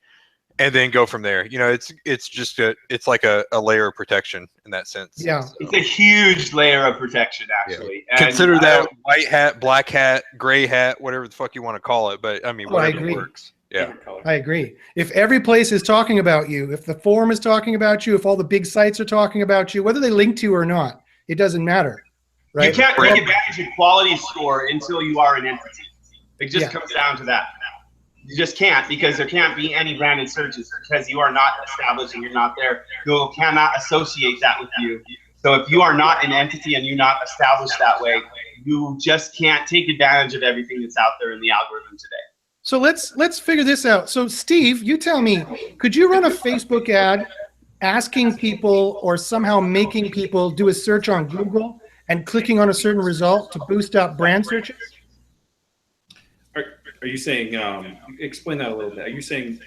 and then go from there. You know, it's like a layer of protection in that sense. Yeah, so. It's a huge layer of protection, actually. Yeah. Consider that white hat, black hat, gray hat, whatever the fuck you want to call it. But I mean, whatever works. Yeah, I agree. If every place is talking about you, if the forum is talking about you, if all the big sites are talking about you, whether they link to you or not, it doesn't matter. Right? You can't take advantage of quality score until you are an entity. It just comes down to that. You just can't, because there can't be any branded searches because you are not established and you're not there. Google cannot associate that with you. So if you are not an entity and you're not established that way, you just can't take advantage of everything that's out there in the algorithm today. So let's figure this out. So Steve, you tell me, could you run a Facebook ad asking people or somehow making people do a search on Google and clicking on a certain result to boost up brand searches? Are you saying, explain that a little bit. Are you saying,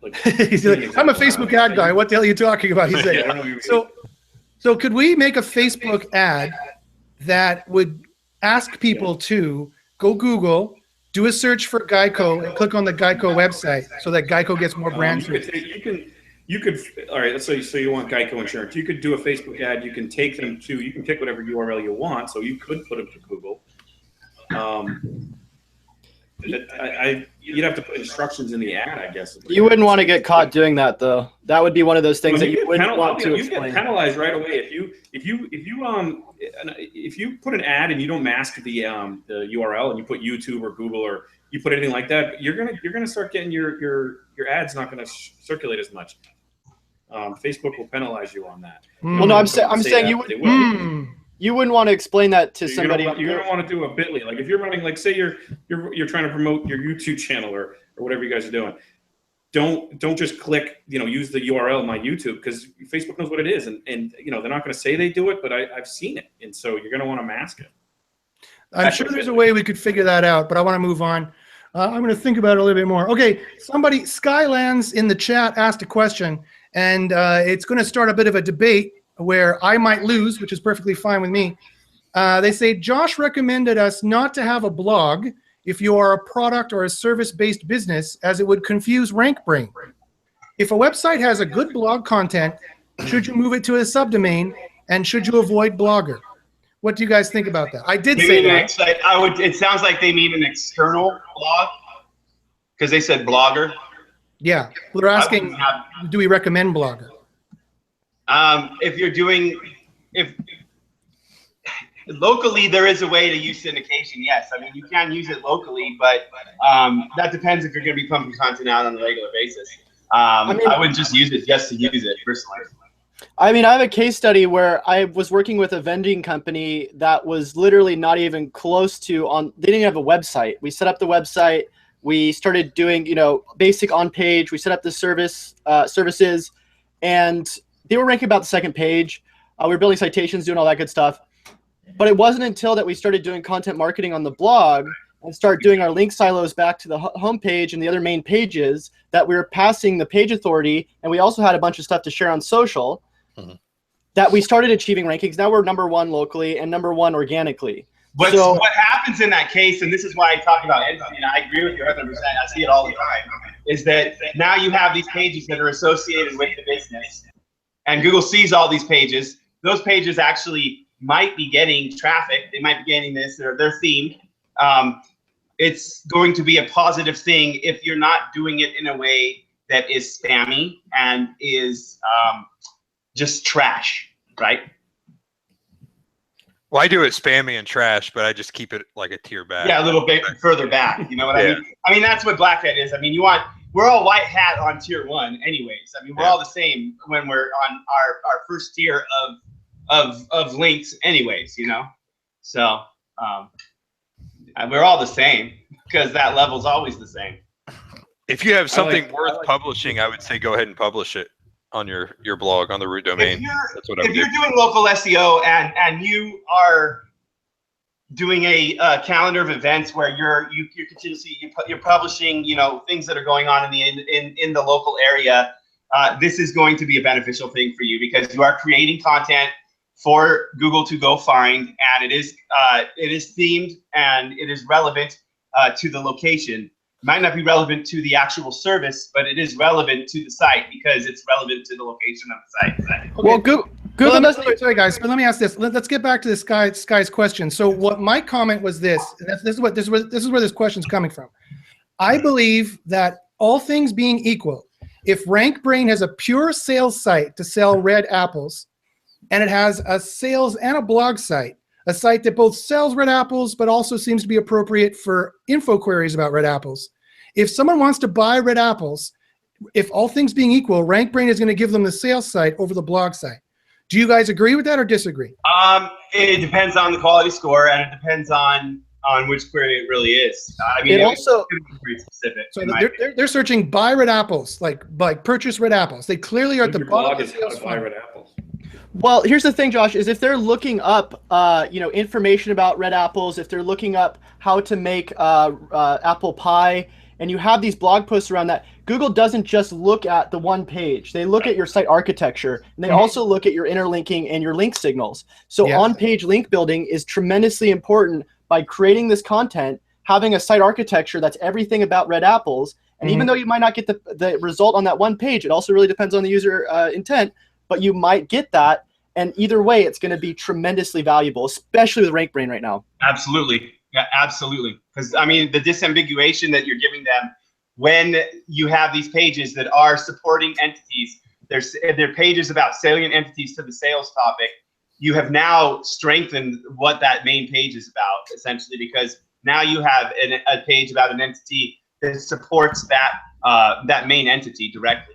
like, he's like, I'm a Facebook ad guy. What the hell are you talking about? He's saying, so could we make a Facebook ad that would ask people to go Google, do a search for Geico, and click on the Geico website so that Geico gets more brand searches? You could, all right, let's say so you want Geico insurance. You could do a Facebook ad. You can take them to, you can pick whatever URL you want. So you could put them to Google. You'd have to put instructions in the ad, I guess. You wouldn't want to get caught doing that, though. That would be one of those things that you wouldn't want to explain. You get penalized right away if you put an ad and you don't mask the URL and you put YouTube or Google or you put anything like that. You're gonna start getting your ads not gonna circulate as much. Facebook will penalize you on that. Well, no, I'm saying you would. You wouldn't want to explain that to somebody. You're gonna want to do a Bitly. Like if you're running, like say you're trying to promote your YouTube channel or whatever you guys are doing. Don't just click, use the URL my YouTube, because Facebook knows what it is, and they're not going to say they do it, but I've seen it, and so you're going to want to mask it. I'm sure there's a way we could figure that out, but I want to move on. I'm going to think about it a little bit more. Okay, Skylands in the chat asked a question, and it's going to start a bit of a debate where I might lose, which is perfectly fine with me. They say, Josh recommended us not to have a blog if you are a product or a service-based business, as it would confuse RankBrain. If a website has a good blog content, should you move it to a subdomain, and should you avoid Blogger? What do you guys think about that? I did say that. It sounds like they mean an external blog, because they said Blogger. Yeah, they're asking, do we recommend Blogger? If locally there is a way to use syndication, yes. I mean, you can use it locally, but that depends if you're going to be pumping content out on a regular basis. I would just use it just to use it personally. I mean, I have a case study where I was working with a vending company that was literally not even close to they didn't have a website. We set up the website. We started doing, basic on page. We set up the services, and they were ranking about the second page. We were building citations, doing all that good stuff. But it wasn't until that we started doing content marketing on the blog and start doing our link silos back to the homepage and the other main pages that we were passing the page authority, and we also had a bunch of stuff to share on social, that we started achieving rankings. Now we're #1 locally and #1 organically. But so, what happens in that case, and this is why I talk about it, and I agree with you 100%, I see it all the time, is that now you have these pages that are associated with the business, and Google sees all these pages. Those pages actually might be getting traffic. They might be getting this, they're themed. It's going to be a positive thing if you're not doing it in a way that is spammy and is just trash, right? Well, I do it spammy and trash, but I just keep it like a tier back. Yeah, a little bit further back. You know what I mean? I mean, that's what Black Hat is. I mean, we're all white hat on tier 1 anyways. I mean, we're all the same when we're on our first tier of links anyways, So we're all the same because that level's always the same. If you have something worth publishing, I would say go ahead and publish it on your blog, on the root domain. That's what I would do. If you're doing local SEO and you are doing a calendar of events where you're continuously you're publishing things that are going on in the local area, this is going to be a beneficial thing for you because you are creating content for Google to go find, and it is themed and it is relevant to the location. It might not be relevant to the actual service, but it is relevant to the site because it's relevant to the location of the site. Okay. Well, Google doesn't. Sorry, guys, but let me ask this. Let's get back to this guy's question. So, what my comment was this is where this question's coming from. I believe that all things being equal, if RankBrain has a pure sales site to sell red apples, and it has a sales and a blog site, a site that both sells red apples but also seems to be appropriate for info queries about red apples. If someone wants to buy red apples, if all things being equal, RankBrain is going to give them the sales site over the blog site. Do you guys agree with that or disagree? It depends on the quality score, and it depends on which query it really is. I mean, it's pretty specific. So they're searching buy red apples, like purchase red apples. They clearly are at the bottom of the sales funnel. Buy red apples. Well, here's the thing, Josh, is if they're looking up, information about red apples, if they're looking up how to make apple pie, and you have these blog posts around that, Google doesn't just look at the one page. They look at your site architecture, and they also look at your interlinking and your link signals. So on-page link building is tremendously important by creating this content, having a site architecture that's everything about red apples. And even though you might not get the result on that one page, it also really depends on the user intent, but you might get that. And either way, it's going to be tremendously valuable, especially with RankBrain right now. Absolutely. Yeah, absolutely. Because I mean, the disambiguation that you're giving them when you have these pages that are supporting entities, they're pages about salient entities to the sales topic. You have now strengthened what that main page is about, essentially, because now you have a page about an entity that supports that main entity directly.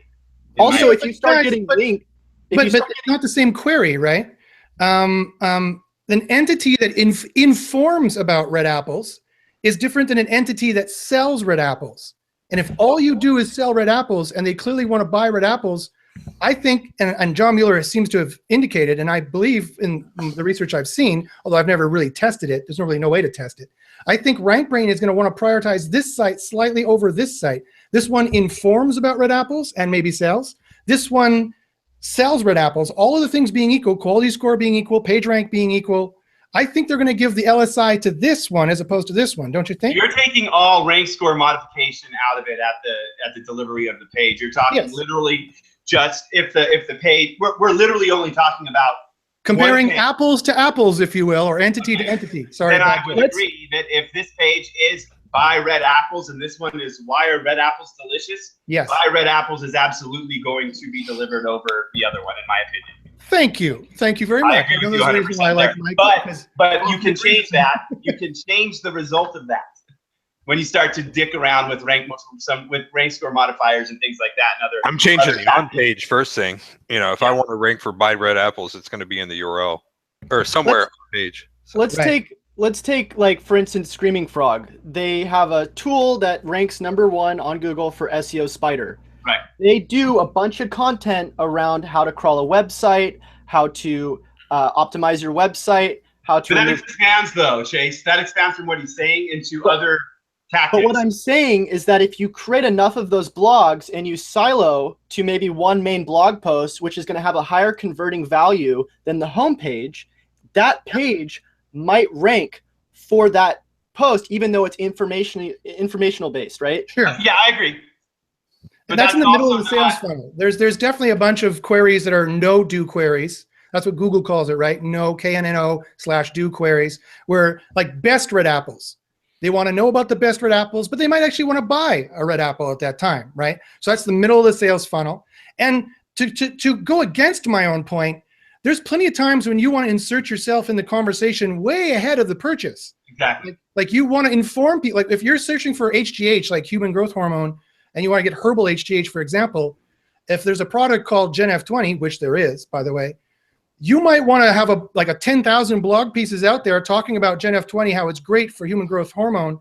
Also, if you start getting linked, but it's not the same query, right? An entity that informs about red apples is different than an entity that sells red apples. And if all you do is sell red apples and they clearly want to buy red apples, I think, and John Mueller seems to have indicated, and I believe in the research I've seen, although I've never really tested it, there's really no way to test it. I think RankBrain is going to want to prioritize this site slightly over this site. This one informs about red apples and maybe sells. This one sells red apples, all of the things being equal, quality score being equal, page rank being equal. I think they're going to give the LSI to this one as opposed to this one, don't you think? You're taking all rank score modification out of it at the delivery of the page. You're talking literally just if the page, we're literally only talking about comparing apples to apples, if you will, or entity to entity. Sorry. Then I would agree that if this page is buy red apples and this one is why are red apples delicious? Yes. Buy red apples is absolutely going to be delivered over the other one, in my opinion. Thank you. Thank you very much. I agree with you 100% I like but you can change that. You can change the result of that when you start to dick around with rank score modifiers and things like that. And other. I'm changing the on page first thing. You know, if I want to rank for buy red apples, it's going to be in the URL or somewhere on the page. So. Let's take like, for instance, Screaming Frog. They have a tool that ranks #1 on Google for SEO Spider. Right. They do a bunch of content around how to crawl a website, how to optimize your website, how to. But that expands though, Chase. That expands from what he's saying into other tactics. But what I'm saying is that if you create enough of those blogs and you silo to maybe one main blog post, which is going to have a higher converting value than the homepage, that page might rank for that post, even though it's informational based, right? Sure. Yeah, I agree. And that's in the middle of the sales funnel. There's definitely a bunch of queries that are no-do queries. That's what Google calls it, right? No, KNNO/do queries, where like best red apples. They want to know about the best red apples, but they might actually want to buy a red apple at that time, right? So that's the middle of the sales funnel. And to go against my own point, there's plenty of times when you want to insert yourself in the conversation way ahead of the purchase. Exactly. Like you want to inform people. Like if you're searching for HGH, like human growth hormone, and you want to get herbal HGH, for example, if there's a product called GenF20, which there is, by the way, you might want to have a 10,000 blog pieces out there talking about GenF20, how it's great for human growth hormone,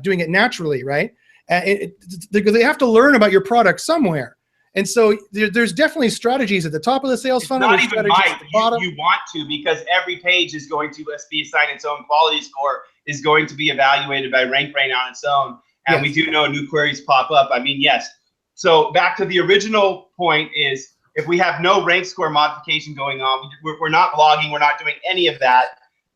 doing it naturally, right? They have to learn about your product somewhere. And so there's definitely strategies at the top of the sales funnel. Not even might. You want to, because every page is going to be assigned its own quality score, is going to be evaluated by RankBrain on its own. And we do know new queries pop up. I mean, yes. So back to the original point is, if we have no rank score modification going on, we're not blogging, we're not doing any of that,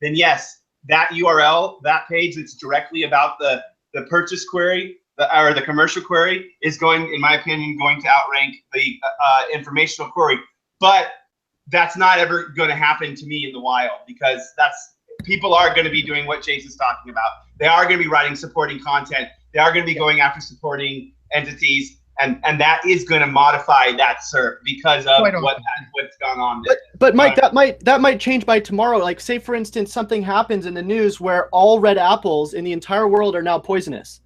then yes, that URL, that page that's directly about the purchase query or the commercial query is going, in my opinion, going to outrank the informational query. But that's not ever going to happen to me in the wild, because people are going to be doing what Chase is talking about. They are going to be writing supporting content. They are going to be going after supporting entities. And that is going to modify that SERP because of what's gone on there. But Mike, that might change by tomorrow. Like, say for instance, something happens in the news where all red apples in the entire world are now poisonous.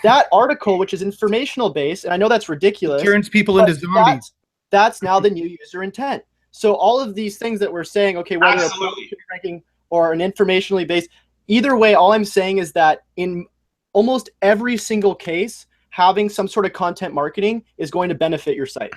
That article, which is informational based, and I know that's ridiculous, turns people into zombies. That's now the new user intent. So all of these things that we're saying, okay, whether it's ranking or an informationally based, either way, all I'm saying is that in almost every single case, having some sort of content marketing is going to benefit your site.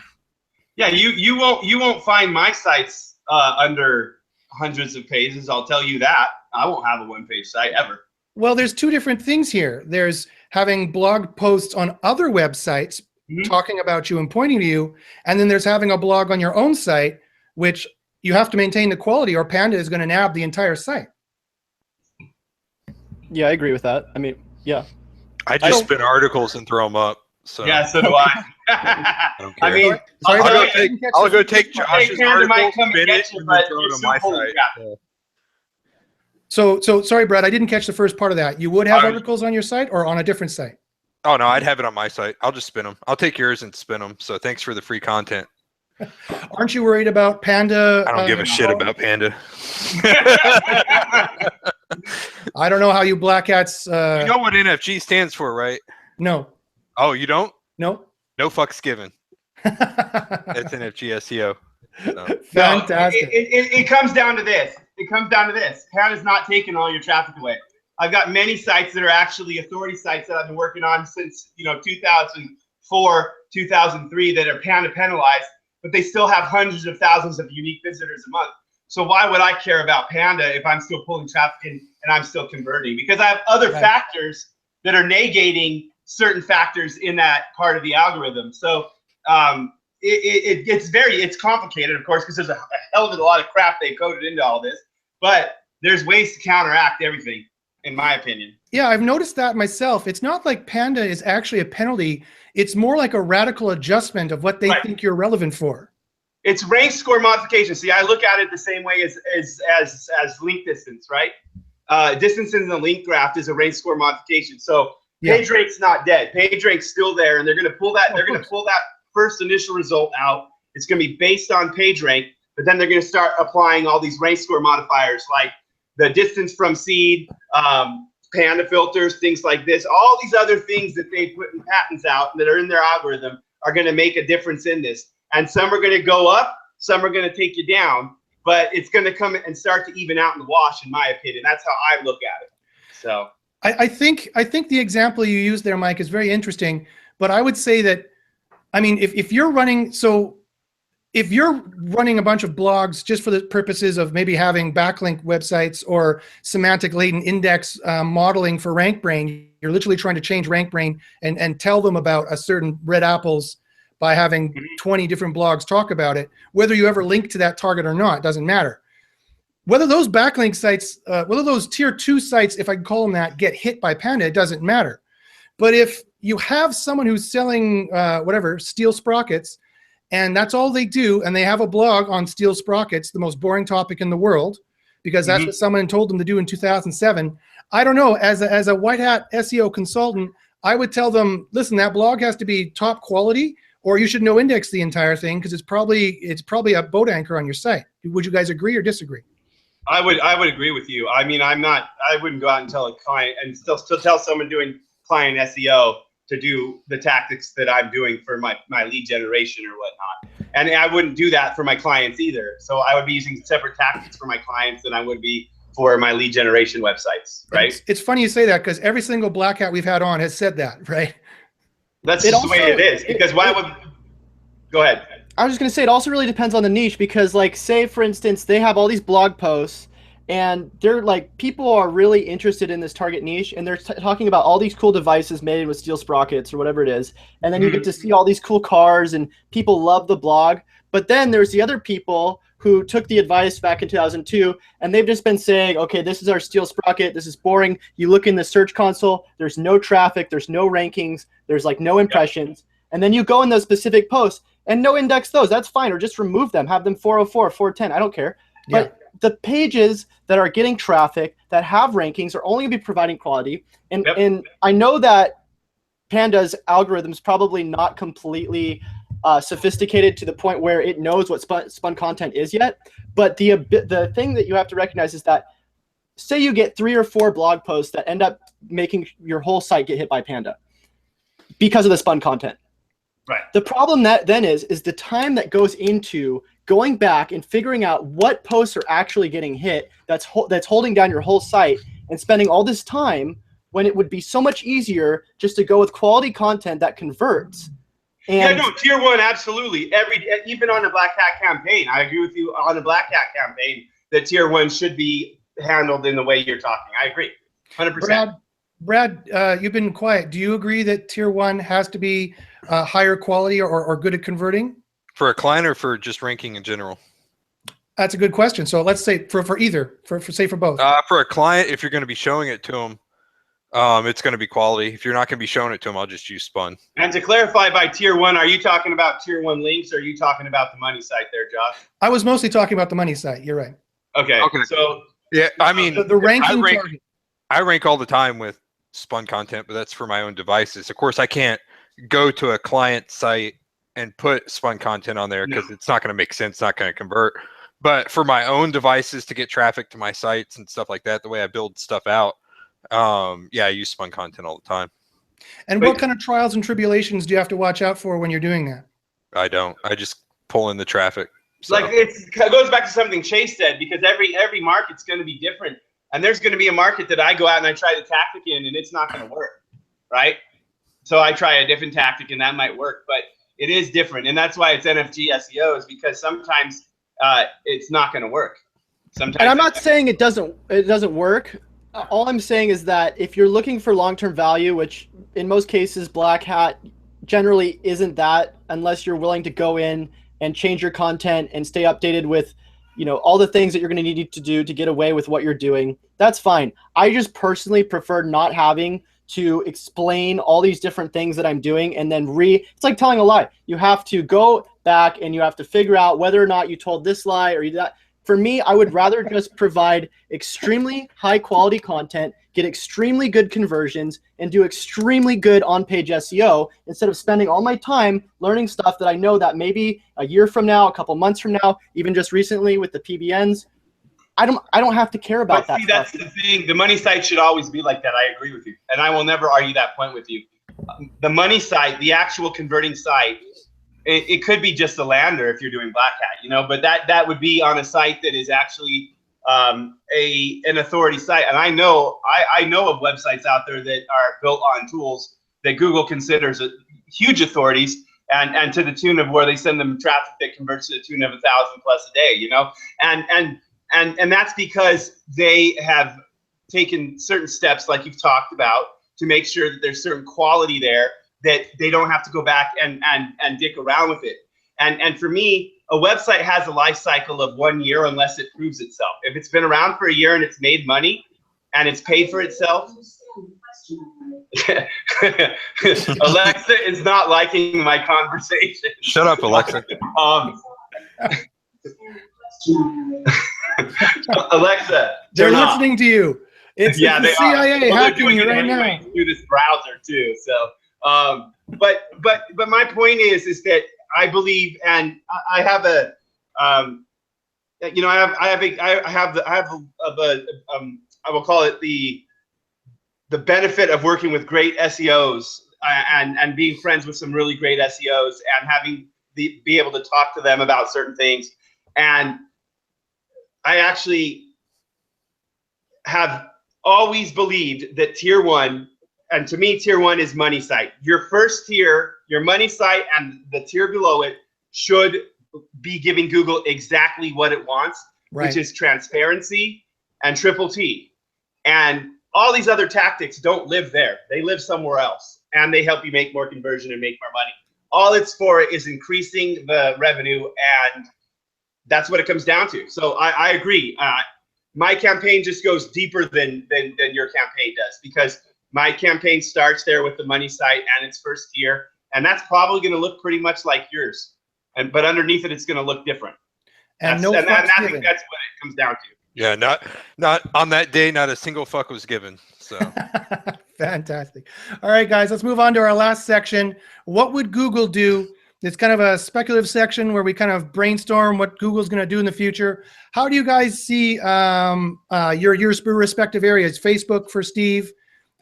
Yeah, you won't find my sites under hundreds of pages. I'll tell you that. I won't have a one-page site ever. Well, there's two different things here. There's having blog posts on other websites talking about you and pointing to you, and then there's having a blog on your own site, which you have to maintain the quality, or Panda is going to nab the entire site. Yeah, I agree with that. I mean, yeah. I just spin articles and throw them up. So yeah, so do I. I don't care. I mean, I'll go take Josh's article, spin it, and then throw it on my site. So sorry, Brad, I didn't catch the first part of that. You would have articles on your site or on a different site? Oh no, I'd have it on my site. I'll just spin them. I'll take yours and spin them. So thanks for the free content. Aren't you worried about Panda? I don't give a shit about Panda. I don't know how you black hats. You know what NFG stands for, right? No. Oh, you don't? No. No fucks given. That's NFG SEO. So. Fantastic. No, it comes down to this. It comes down to this. Panda's not taking all your traffic away. I've got many sites that are actually authority sites that I've been working on since 2004, 2003 that are Panda penalized, but they still have hundreds of thousands of unique visitors a month. So why would I care about Panda if I'm still pulling traffic in and I'm still converting? Because I have other factors that are negating certain factors in that part of the algorithm. So it's complicated, of course, because there's a hell of a lot of crap they coded into all this, but there's ways to counteract everything, in my opinion. Yeah, I've noticed that myself. It's not like Panda is actually a penalty. It's more like a radical adjustment of what they think you're relevant for. It's rank score modification. See, I look at it the same way as link distance, right? Distance in the link graph is a rank score modification. So page rank's not dead. Page rank's still there, and they're going to pull that. They're going to pull that first initial result out. It's going to be based on page rank, but then they're going to start applying all these rank score modifiers like the distance from seed, Panda filters, things like this. All these other things that they put in patents out that are in their algorithm are going to make a difference in this. And some are going to go up, some are going to take you down, but it's going to come and start to even out in the wash, in my opinion. That's how I look at it. So I think the example you used there, Mike, is very interesting. But I would say that, I mean, if you're running a bunch of blogs just for the purposes of maybe having backlink websites or semantic latent index modeling for RankBrain, you're literally trying to change RankBrain and tell them about a certain red apples by having 20 different blogs talk about it. Whether you ever link to that target or not, doesn't matter. Whether those backlink sites, whether those tier 2 sites, if I can call them that, get hit by Panda, it doesn't matter. But if you have someone who's selling steel sprockets, and that's all they do, and they have a blog on steel sprockets, the most boring topic in the world, because that's what someone told them to do in 2007. I don't know, as a white hat SEO consultant, I would tell them, listen, that blog has to be top quality, or you should no index the entire thing, because it's probably a boat anchor on your site. Would you guys agree or disagree? I would agree with you. I mean, I wouldn't go out and tell a client and still tell someone doing client SEO to do the tactics that I'm doing for my lead generation or whatnot. And I wouldn't do that for my clients either. So I would be using separate tactics for my clients than I would be for my lead generation websites, right? It's funny you say that, because every single black hat we've had on has said that, right? That's just the way it is. Because why would... Go ahead. I was just going to say, it also really depends on the niche, because, like, say, for instance, they have all these blog posts, and they're like, people are really interested in this target niche, and they're talking about all these cool devices made with steel sprockets or whatever it is. And then you get to see all these cool cars, and people love the blog. But then there's the other people who took the advice back in 2002, and they've just been saying, okay, this is our steel sprocket. This is boring. You look in the search console, there's no traffic, there's no rankings, there's like no impressions. And then you go in those specific posts and no index those. That's fine. Or just remove them. Have them 404, 410. I don't care. But the pages that are getting traffic, that have rankings, are only going to be providing quality. And and I know that Panda's algorithm is probably not completely sophisticated to the point where it knows what spun content is yet. But the thing that you have to recognize is that, say you get 3 or 4 blog posts that end up making your whole site get hit by Panda because of the spun content. Right. The problem that then is the time that goes into going back and figuring out what posts are actually getting hit, that's holding down your whole site, and spending all this time when it would be so much easier just to go with quality content that converts. And yeah, no, tier 1, absolutely. Even on a black hat campaign, I agree with you on the black hat campaign that tier 1 should be handled in the way you're talking. I agree, 100%. Brad, you've been quiet. Do you agree that tier 1 has to be higher quality or good at converting? For a client or for just ranking in general? That's a good question. So let's say for either, for both. For a client, if you're going to be showing it to them, it's going to be quality. If you're not going to be showing it to them, I'll just use spun. And to clarify, by tier 1, are you talking about tier 1 links, or are you talking about the money site there, Josh? I was mostly talking about the money site. You're right. Okay. Yeah, I mean, The ranking target. I rank all the time with spun content, but that's for my own devices. Of course, I can't go to a client site and put spun content on there because it's not going to make sense, it's not going to convert. But for my own devices to get traffic to my sites and stuff like that, the way I build stuff out, yeah, I use spun content all the time. And what kind of trials and tribulations do you have to watch out for when you're doing that? I don't. I just pull in the traffic. So. Like it goes back to something Chase said, because every market's going to be different, and there's going to be a market that I go out and I try the tactic in, and it's not going to work, right? So I try a different tactic, and that might work, but it is different, and that's why it's NFG SEO, is because sometimes it's not going to work. Sometimes. And I'm not saying it doesn't work. All I'm saying is that if you're looking for long-term value, which in most cases Black Hat generally isn't that, unless you're willing to go in and change your content and stay updated with, you know, all the things that you're going to need to do to get away with what you're doing, that's fine. I just personally prefer not having to explain all these different things that I'm doing and then it's like telling a lie. You have to go back and you have to figure out whether or not you told this lie or that. For me, I would rather just provide extremely high quality content, get extremely good conversions, and do extremely good on-page SEO instead of spending all my time learning stuff that I know that maybe a year from now, a couple months from now, even just recently with the PBNs, I don't have to care about that. That's the thing. The money site should always be like that. I agree with you, and I will never argue that point with you. The money site, the actual converting site, it could be just a lander if you're doing Black Hat, you know, but that would be on a site that is actually an authority site. And I know of websites out there that are built on tools that Google considers huge authorities, and to the tune of where they send them traffic that converts to the tune of 1,000+ a day, you know, and that's because they have taken certain steps, like you've talked about, to make sure that there's certain quality there, that they don't have to go back and dick around with it. And for me, a website has a life cycle of 1 year unless it proves itself. If it's been around for a year and it's made money and it's paid for itself. Alexa is not liking my conversation. Shut up, Alexa. Alexa, they're listening to you. It's the CIA hacking you right now. Through this browser too. So, but my point is that I believe, and I have a, you know, I will call it the benefit of working with great SEOs and being friends with some really great SEOs and having be able to talk to them about certain things. And I actually have always believed that tier one, and to me, tier one is money site. Your first tier, your money site, and the tier below it should be giving Google exactly what it wants, which is transparency and triple T. And all these other tactics don't live there. They live somewhere else, and they help you make more conversion and make more money. All it's for is increasing the revenue, and that's what it comes down to. So I agree. My campaign just goes deeper than your campaign does, because my campaign starts there with the money site and its first tier, and that's probably going to look pretty much like yours, but underneath it, it's going to look different. And I think that's what it comes down to. Yeah, not on that day, not a single fuck was given. So fantastic. All right, guys, let's move on to our last section. What would Google do? It's kind of a speculative section where we kind of brainstorm what Google's going to do in the future. How do you guys see your respective areas? Facebook for Steve,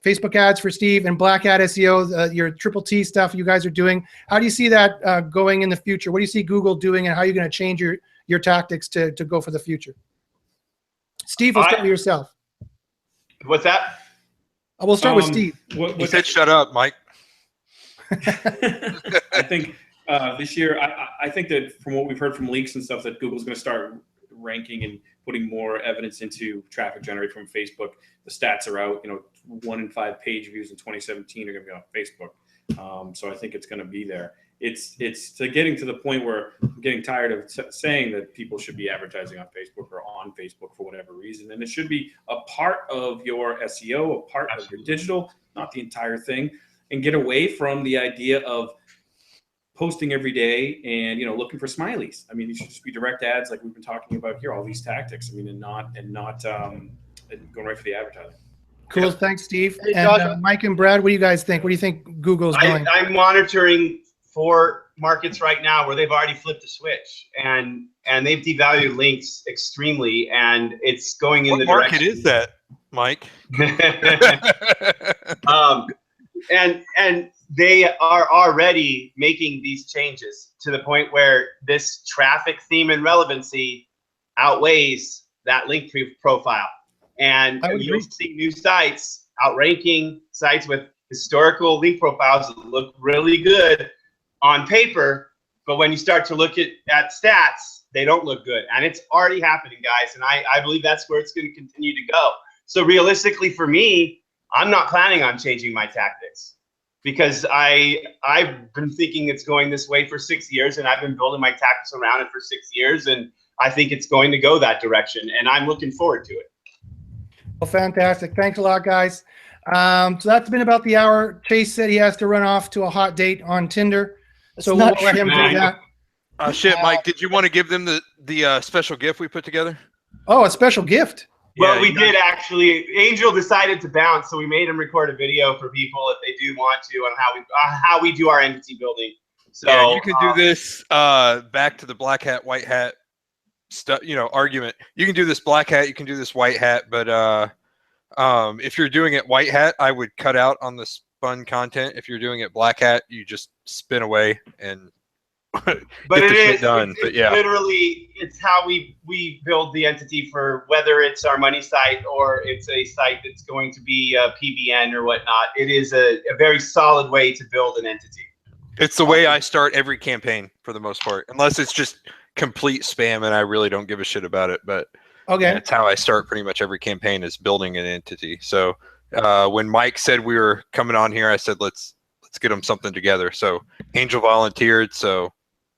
Facebook ads for Steve, and Black Hat SEO, your triple T stuff you guys are doing. How do you see that going in the future? What do you see Google doing, and how are you going to change your tactics to go for the future? Steve, we'll start with yourself. What's that? We'll start with Steve. He said, "Shut up, Mike." I think this year, I think that from what we've heard from leaks and stuff, that Google's going to start ranking and putting more evidence into traffic generated from Facebook. The stats are out. You know, 1 in 5 page views in 2017 are going to be on Facebook. So I think it's going to be there. It's to getting to the point where I'm getting tired of saying that people should be advertising on Facebook or on Facebook for whatever reason, and it should be a part of your SEO, a part of your digital, not the entire thing, and get away from the idea of posting every day and, looking for smileys. I mean, these should just be direct ads like we've been talking about here, all these tactics. I mean, and not going right for the advertising. Cool. Thanks, Steve. Hey, and Josh. Mike and Brad, what do you guys think? What do you think Google's doing? I'm monitoring 4 markets right now where they've already flipped the switch, and they've devalued links extremely, and it's going in What the market direction. is that, Mike? And they are already making these changes to the point where this traffic theme and relevancy outweighs that link profile. And you'll see new sites outranking sites with historical link profiles that look really good on paper, but when you start to look at stats, they don't look good. And it's already happening, guys. And I believe that's where it's going to continue to go. So realistically for me, I'm not planning on changing my tactics, because I've been thinking it's going this way for 6 years, and I've been building my tactics around it for 6 years, and I think it's going to go that direction, and I'm looking forward to it. Well, fantastic. Thanks a lot, guys. So that's been about the hour. Chase said he has to run off to a hot date on Tinder, so we'll let him do that. Shit, Mike, did you want to give them the special gift we put together? Oh, a special gift. Well, Yeah, we did actually. Angel decided to bounce, so we made him record a video for people if they do want to on how we do our entity building. So yeah, you can do this back to the black hat, white hat stuff, argument. You can do this black hat, you can do this white hat, but if you're doing it white hat, I would cut out on the spun content. If you're doing it black hat, you just spin away and but get the shit it's done. But yeah, literally, it's how we build the entity, for whether it's our money site or it's a site that's going to be a PBN or whatnot. It is a very solid way to build an entity. it's the way I start every campaign for the most part, unless it's just complete spam and I really don't give a shit about it. But Okay. that's how I start pretty much every campaign, is building an entity. So when Mike said we were coming on here, I said let's get them something together. So Angel volunteered, so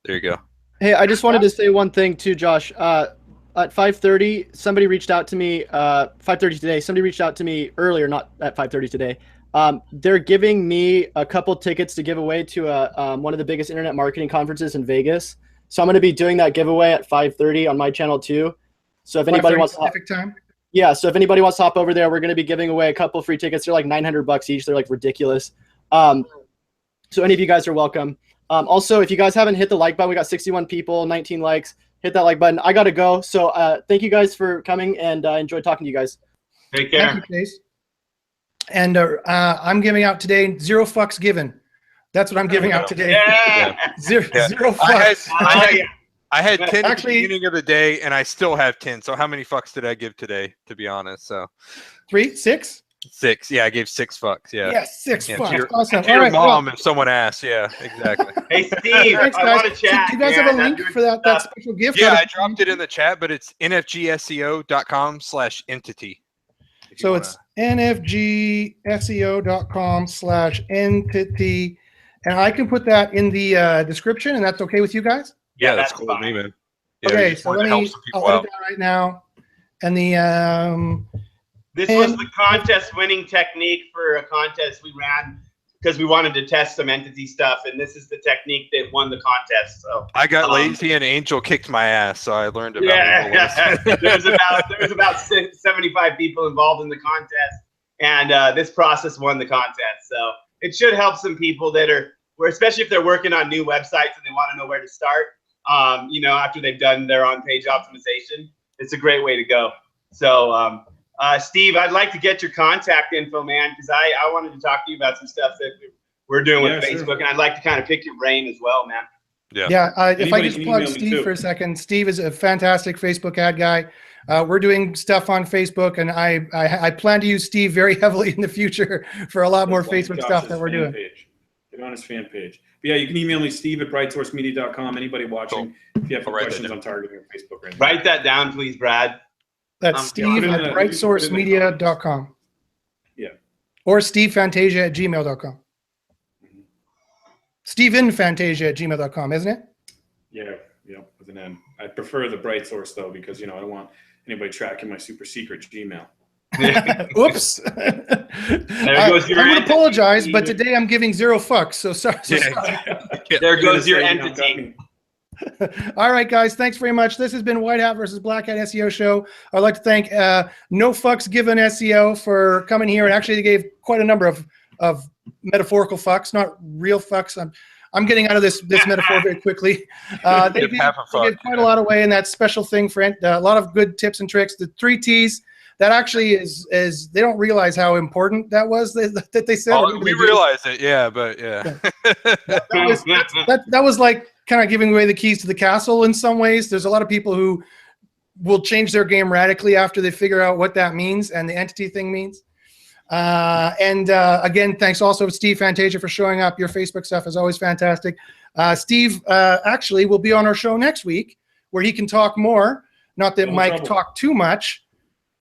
there you go. Hey, I just wanted to say one thing too, Josh. At 5:30, somebody reached out to me. 5:30 today, somebody reached out to me earlier, not at 5:30 today. They're giving me a couple tickets to give away to one of the biggest internet marketing conferences in Vegas. So I'm going to be doing that giveaway at 5:30 on my channel too. So if anybody wants to Pacific time. Yeah, so if anybody wants to hop over there, we're going to be giving away a couple free tickets. They're like $900 each. They're like ridiculous. So any of you guys are welcome. Also, if you guys haven't hit the like button, we got 61 people, 19 likes. Hit that like button. I got to go. So thank you guys for coming, and enjoyed talking to you guys. Take care. Thank you, Chase. And I'm giving out today 0 fucks given. That's what I'm giving out today. Yeah. Zero Yeah. fucks. I had 10 at Actually- the beginning of the day, and I still have 10. So how many fucks did I give today, to be honest? So 3, 6? 6. Yeah, I gave 6 fucks. Yeah. Yes, 6 Yeah, fucks. to your, Awesome. to your All right. mom, Well, if someone asks. Yeah, exactly. Hey, Steve, thanks, I want guys. to So chat. do you guys have a man. link for that special gift? Yeah, I dropped it in the chat, but it's nfgseo.com/entity. So it's nfgseo.com/entity. And I can put that in the description, and that's okay with you guys? Yeah, that's that's cool with fine. me, man. Yeah, Okay, just so wanted let to help me, some I'll people edit that right now. And the, This was the contest winning technique for a contest we ran because we wanted to test some entity stuff, and this is the technique that won the contest. So I got lazy, and Angel kicked my ass, so I learned about it. there was about 75 people involved in the contest, and this process won the contest. So it should help some people that are, especially if they're working on new websites and they want to know where to start. After they've done their on-page optimization, it's a great way to go. So, Steve, I'd like to get your contact info, man, because I wanted to talk to you about some stuff that we're doing with Facebook, sure. and I'd like to kind of pick your brain as well, man. Yeah, if I Anybody just can plug email me Steve too. for a second. Steve is a fantastic Facebook ad guy. We're doing stuff on Facebook, and I plan to use Steve very heavily in the future for a lot more That's Facebook Josh's stuff that we're fan doing. Page. Get on his fan page. But yeah, you can email me, steve@brightsourcemedia.com. Anybody watching, if you have I'll write that questions down. on targeting or Facebook right now. Write that down, please, Brad. That's Steve put it in at the- brightsourcemedia.com. Yeah. Or stevefantasia@gmail.com. stevenfantasia@gmail.com, isn't it? Yeah, with an N. I prefer the Bright Source though, because I don't want anybody tracking my super secret Gmail. Oops. I would apologize, but today I'm giving 0 fucks. So sorry. There goes your entity. All right, guys. Thanks very much. This has been White Hat versus Black Hat SEO Show. I'd like to thank No Fucks Given SEO for coming here. And actually, they gave quite a number of metaphorical fucks, not real fucks. I'm getting out of this metaphor very quickly. They did quite a lot away in that special thing for a lot of good tips and tricks. The 3 T's. That actually is they don't realize how important that was that they said. Oh, we realize it, yeah, but yeah. that was like kind of giving away the keys to the castle in some ways. There's a lot of people who will change their game radically after they figure out what that means and the entity thing means. Again, thanks also to Steve Fantasia for showing up. Your Facebook stuff is always fantastic. Steve actually will be on our show next week where he can talk more. Not that Mike talked too much.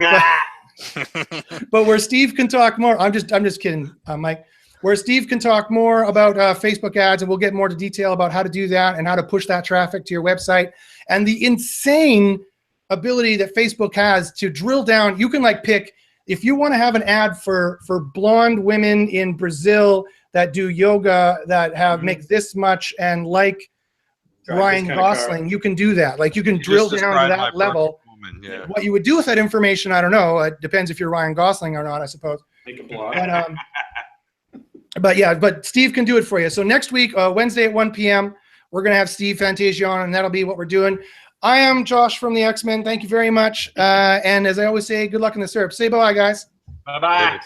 But where Steve can talk more, I'm just kidding, Mike. Where Steve can talk more about Facebook ads, and we'll get more to detail about how to do that and how to push that traffic to your website, and the insane ability that Facebook has to drill down. You can like pick if you want to have an ad for blonde women in Brazil that do yoga that have make this much and like Ryan Gosling. You can do that. Like you can drill down to that level. Yeah. What you would do with that information, I don't know. It depends if you're Ryan Gosling or not, I suppose. Make a blog. But Steve can do it for you. So next week, Wednesday at 1 p.m., we're going to have Steve Fantasia on, and that'll be what we're doing. I am Josh from the X-Men. Thank you very much. And as I always say, good luck in the syrup. Say bye, guys. Bye-bye.